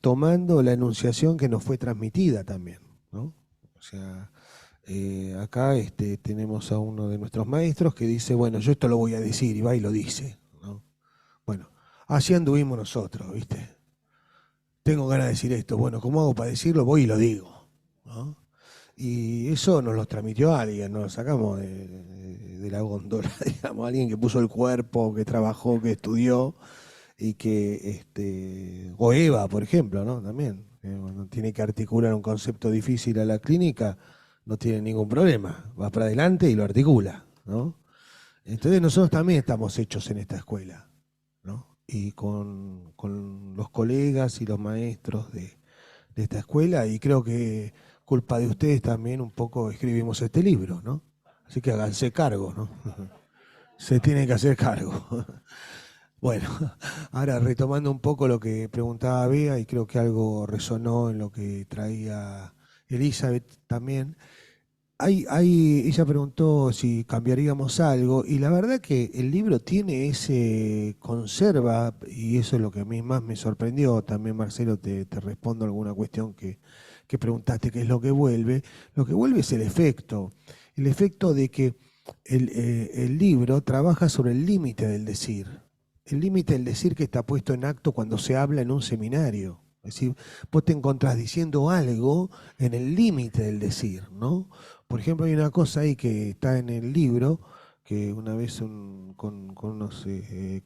tomando la enunciación que nos fue transmitida también, ¿no? O sea, acá tenemos a uno de nuestros maestros que dice, bueno, yo esto lo voy a decir, y va y lo dice, ¿no? Bueno, así anduvimos nosotros, ¿viste? Tengo ganas de decir esto, bueno, ¿cómo hago para decirlo? Voy y lo digo, ¿no? Y eso nos lo transmitió alguien, nos lo sacamos de la góndola, digamos, alguien que puso el cuerpo, que trabajó, que estudió, y que, o Eva, por ejemplo, ¿no? También, cuando tiene que articular un concepto difícil a la clínica, no tiene ningún problema, va para adelante y lo articula, ¿no? Entonces nosotros también estamos hechos en esta escuela, ¿no? Y con los colegas y los maestros de esta escuela, y creo que culpa de ustedes también un poco escribimos este libro, ¿no? Así que háganse cargo, ¿no? Se tiene que hacer cargo. Bueno, ahora retomando un poco lo que preguntaba Bea, y creo que algo resonó en lo que traía Elizabeth también. Ella preguntó si cambiaríamos algo, y la verdad que el libro tiene conserva, y eso es lo que a mí más me sorprendió. También, Marcelo, te respondo alguna cuestión que preguntaste, qué es lo que vuelve. Lo que vuelve es el efecto de que el libro trabaja sobre el límite del decir. El límite del decir que está puesto en acto cuando se habla en un seminario. Es decir, vos te encontrás diciendo algo en el límite del decir, ¿no? Por ejemplo, hay una cosa ahí que está en el libro, que una vez con unos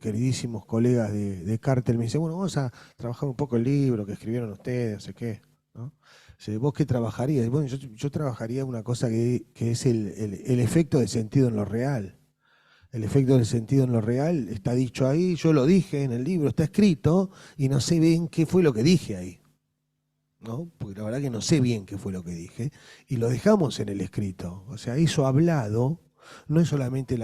queridísimos colegas de Cártel me dice, bueno, vamos a trabajar un poco el libro que escribieron ustedes, no sé qué, ¿no? Dice, ¿vos qué trabajarías? Bueno, yo trabajaría una cosa que es el efecto de sentido en lo real. El efecto del sentido en lo real está dicho ahí, yo lo dije en el libro, está escrito, y no sé bien qué fue lo que dije ahí, ¿no? Porque la verdad que no sé bien qué fue lo que dije, y lo dejamos en el escrito. O sea, eso hablado no es solamente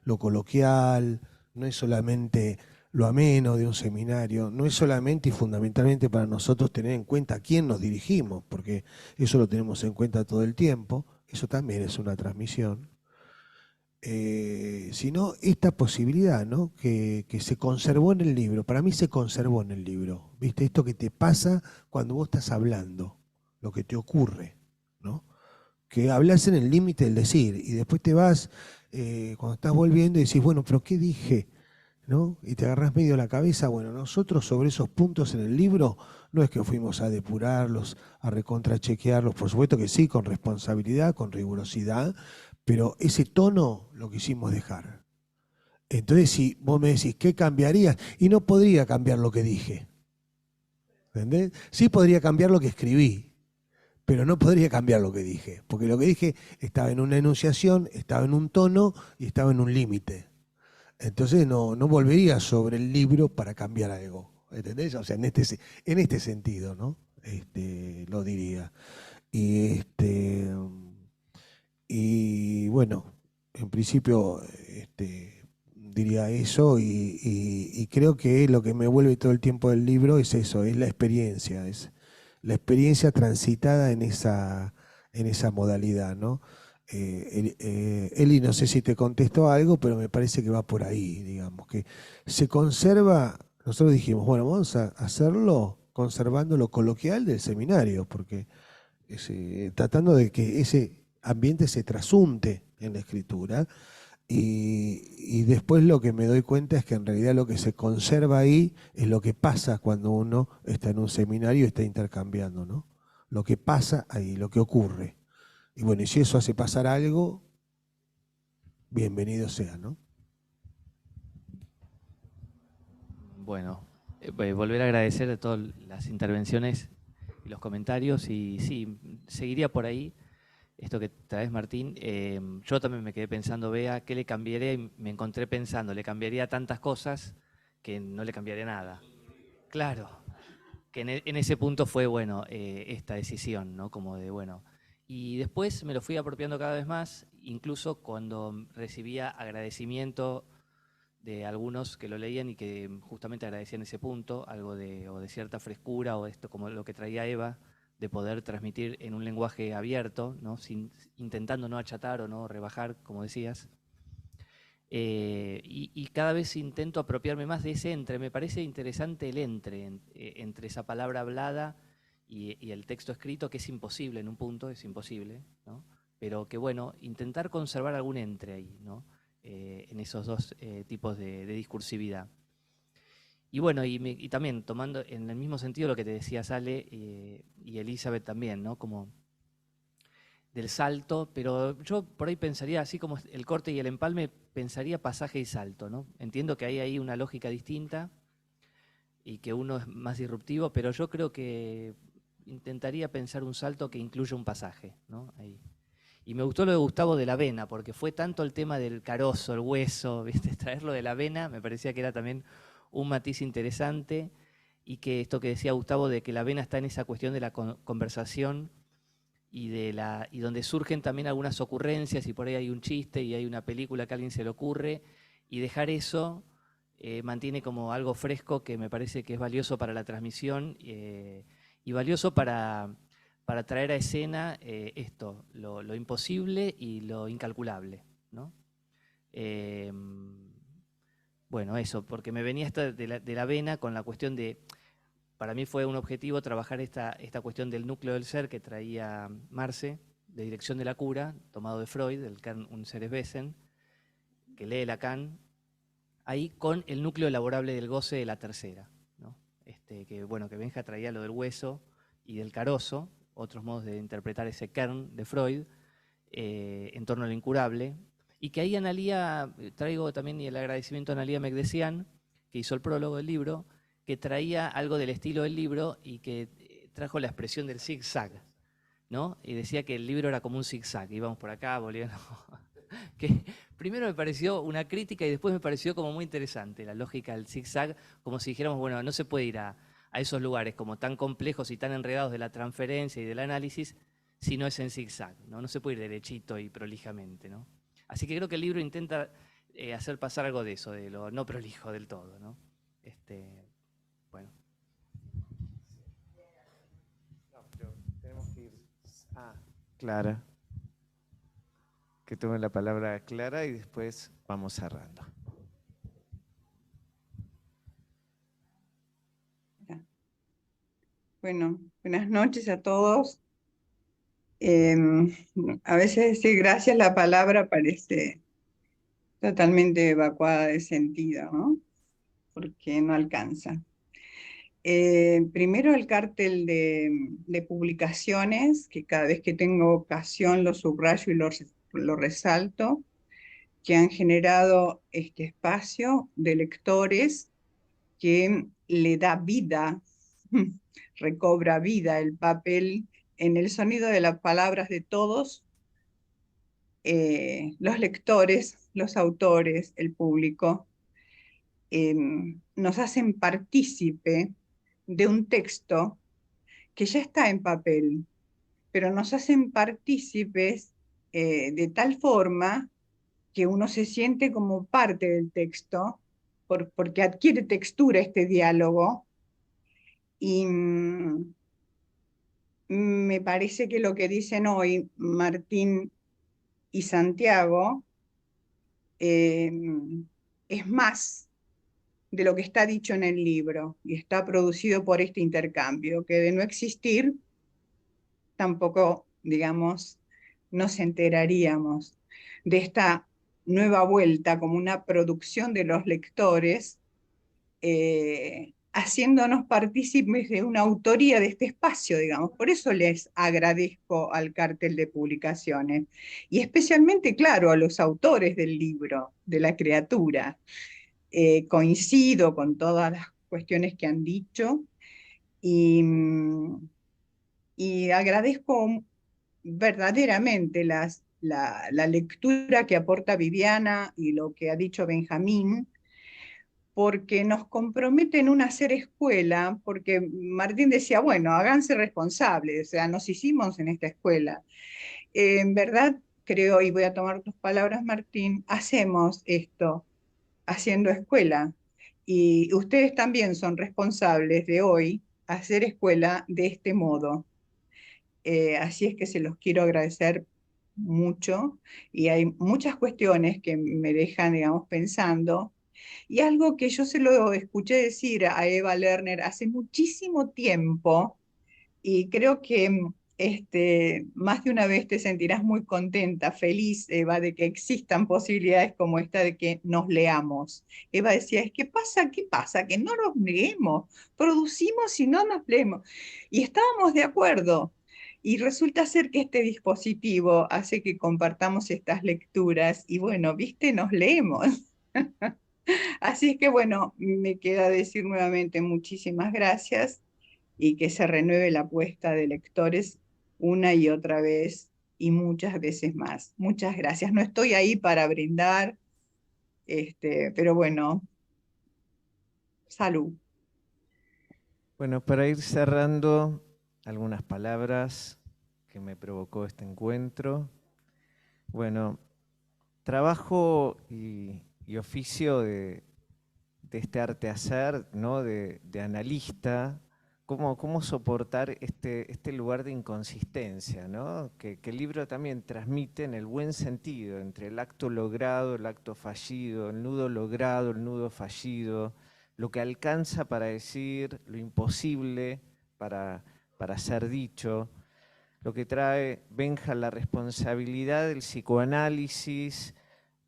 lo coloquial, no es solamente lo ameno de un seminario, no es solamente y fundamentalmente para nosotros tener en cuenta a quién nos dirigimos, porque eso lo tenemos en cuenta todo el tiempo, eso también es una transmisión. Sino esta posibilidad, ¿no? que se conservó en el libro. Para mí se conservó en el libro. ¿Viste? Esto que te pasa cuando vos estás hablando, lo que te ocurre, ¿no? Que hablas en el límite del decir y después te vas, cuando estás volviendo y decís, bueno, pero ¿qué dije? ¿No? Y te agarrás medio la cabeza. Bueno, nosotros sobre esos puntos en el libro no es que fuimos a depurarlos, a recontrachequearlos, por supuesto que sí, con responsabilidad, con rigurosidad, pero ese tono lo quisimos dejar. Entonces, si vos me decís, ¿qué cambiarías? Y no podría cambiar lo que dije. ¿Entendés? Sí podría cambiar lo que escribí, pero no podría cambiar lo que dije, porque lo que dije estaba en una enunciación, estaba en un tono y estaba en un límite. Entonces no volvería sobre el libro para cambiar algo. ¿Entendés? O sea, en este sentido, ¿no? Lo diría. Y bueno, en principio diría eso, y creo que lo que me vuelve todo el tiempo del libro es eso, es la experiencia transitada en esa modalidad, ¿no? Eli, no sé si te contestó algo, pero me parece que va por ahí, digamos, que se conserva. Nosotros dijimos, bueno, vamos a hacerlo conservando lo coloquial del seminario, porque tratando de que ese ambiente se trasunte en la escritura, y después lo que me doy cuenta es que en realidad lo que se conserva ahí es lo que pasa cuando uno está en un seminario y está intercambiando, ¿no? Lo que pasa ahí, lo que ocurre. Y bueno, y si eso hace pasar algo, bienvenido sea, ¿no? Bueno, volver a agradecer de todas las intervenciones y los comentarios, y sí, seguiría por ahí esto que traes, Martín. Yo también me quedé pensando, Bea, ¿qué le cambiaría? Y me encontré pensando, le cambiaría tantas cosas que no le cambiaría nada. Claro, que en ese punto fue, bueno, esta decisión, ¿no? Como de, bueno. Y después me lo fui apropiando cada vez más, incluso cuando recibía agradecimiento de algunos que lo leían y que justamente agradecían ese punto, algo de cierta frescura, o esto como lo que traía Eva, de poder transmitir en un lenguaje abierto, ¿no? Intentando no achatar o no rebajar, como decías. Y cada vez intento apropiarme más de ese entre. Me parece interesante el entre esa palabra hablada y el texto escrito, que es imposible en un punto, es imposible, ¿no? Pero que bueno, intentar conservar algún entre ahí, ¿no? En esos dos tipos de discursividad. Y bueno, y también tomando en el mismo sentido lo que te decía Sale y Elizabeth también, ¿no? Como del salto, pero yo por ahí pensaría, así como el corte y el empalme, pensaría pasaje y salto, ¿no? Entiendo que hay ahí una lógica distinta y que uno es más disruptivo, pero yo creo que intentaría pensar un salto que incluya un pasaje, ¿no? Ahí. Y me gustó lo de Gustavo de la Avena, porque fue tanto el tema del carozo, el hueso, ¿viste? Traerlo de la avena, me parecía que era también un matiz interesante, y que esto que decía Gustavo de que la avena está en esa cuestión de la conversación y donde surgen también algunas ocurrencias, y por ahí hay un chiste y hay una película que a alguien se le ocurre, y dejar eso mantiene como algo fresco que me parece que es valioso para la transmisión y valioso para traer a escena esto, lo imposible y lo incalculable, ¿no? Bueno, eso, porque me venía esta de la vena con la cuestión de, para mí fue un objetivo trabajar esta cuestión del núcleo del ser que traía Marce, de dirección de la cura, tomado de Freud, del Kern und Wesen, que lee Lacan, ahí con el núcleo elaborable del goce de la tercera, ¿no? Que bueno, que Benja traía lo del hueso y del carozo, otros modos de interpretar ese Kern de Freud, en torno a lo incurable, y que ahí Analía, traigo también el agradecimiento a Analía Mekdesian, que hizo el prólogo del libro, que traía algo del estilo del libro y que trajo la expresión del zigzag, ¿no? Y decía que el libro era como un zigzag, íbamos por acá, volviendo. Que primero me pareció una crítica y después me pareció como muy interesante la lógica del zigzag, como si dijéramos, bueno, no se puede ir a esos lugares como tan complejos y tan enredados de la transferencia y del análisis si no es en zigzag, ¿no? No se puede ir derechito y prolijamente, ¿no? Así que creo que el libro intenta hacer pasar algo de eso, de lo no prolijo del todo, ¿no? Bueno. No, pero tenemos que ir a Clara. Que tome la palabra Clara y después vamos cerrando. Bueno, buenas noches a todos. A veces decir gracias la palabra parece totalmente evacuada de sentido, ¿no? Porque no alcanza. Primero el cártel de publicaciones, que cada vez que tengo ocasión lo subrayo y lo resalto, que han generado este espacio de lectores que le da vida, recobra vida el papel en el sonido de las palabras de todos los lectores, los autores, el público, nos hacen partícipe de un texto que ya está en papel, pero nos hacen partícipes de tal forma que uno se siente como parte del texto, porque adquiere textura este diálogo, y me parece que lo que dicen hoy Martín y Santiago es más de lo que está dicho en el libro y está producido por este intercambio, que de no existir tampoco, digamos, nos enteraríamos de esta nueva vuelta como una producción de los lectores, haciéndonos partícipes de una autoría de este espacio, digamos. Por eso les agradezco al cartel de publicaciones, y especialmente, claro, a los autores del libro, de la criatura. Coincido con todas las cuestiones que han dicho, y agradezco verdaderamente la lectura que aporta Viviana y lo que ha dicho Benjamín, porque nos comprometen un hacer escuela, porque Martín decía, bueno, háganse responsables, o sea, nos hicimos en esta escuela. En verdad, creo, y voy a tomar tus palabras, Martín, hacemos esto, haciendo escuela, y ustedes también son responsables de hoy hacer escuela de este modo. así es que se los quiero agradecer mucho, y hay muchas cuestiones que me dejan, digamos, pensando. Y algo que yo se lo escuché decir a Eva Lerner hace muchísimo tiempo, y creo que más de una vez te sentirás muy contenta, feliz, Eva, de que existan posibilidades como esta de que nos leamos. Eva decía, es que pasa, ¿qué pasa? Que no nos leemos, producimos y no nos leemos. Y estábamos de acuerdo. Y resulta ser que este dispositivo hace que compartamos estas lecturas y bueno, viste, nos leemos. Así es que bueno, me queda decir nuevamente muchísimas gracias y que se renueve la apuesta de lectores una y otra vez y muchas veces más. Muchas gracias. No estoy ahí para brindar, pero bueno, salud. Bueno, para ir cerrando, algunas palabras que me provocó este encuentro. Bueno, trabajo y oficio de este arte hacer, ¿no? de analista, cómo soportar este lugar de inconsistencia, ¿no? que el libro también transmite en el buen sentido, entre el acto logrado, el acto fallido, el nudo logrado, el nudo fallido, lo que alcanza para decir, lo imposible para ser dicho, lo que trae Benja la responsabilidad del psicoanálisis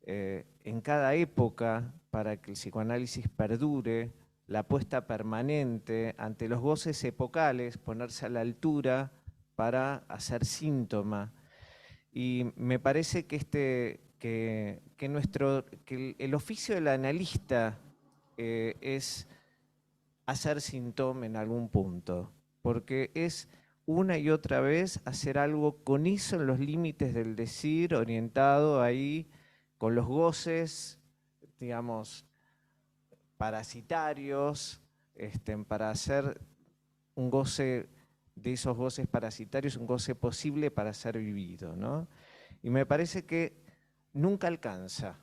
en cada época para que el psicoanálisis perdure, la apuesta permanente ante los goces epocales, ponerse a la altura para hacer síntoma. Y me parece que, el oficio del analista es hacer síntoma en algún punto, porque es una y otra vez hacer algo con eso en los límites del decir, orientado ahí con los goces, digamos, parasitarios, para hacer un goce de esos goces parasitarios, un goce posible para ser vivido, ¿no? Y me parece que nunca alcanza,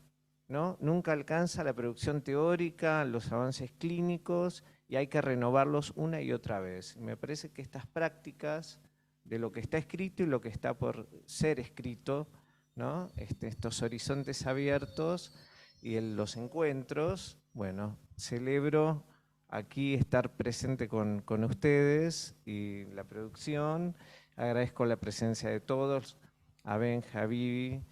¿no? Nunca alcanza la producción teórica, los avances clínicos, y hay que renovarlos una y otra vez. Y me parece que estas prácticas de lo que está escrito y lo que está por ser escrito, ¿no? Estos horizontes abiertos y los encuentros, bueno, celebro aquí estar presente con ustedes y la producción. Agradezco la presencia de todos, a Benja, a Vivi,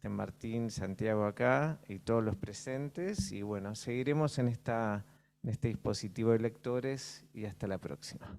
Martín, Santiago acá y todos los presentes. Y bueno, seguiremos en este dispositivo de lectores y hasta la próxima.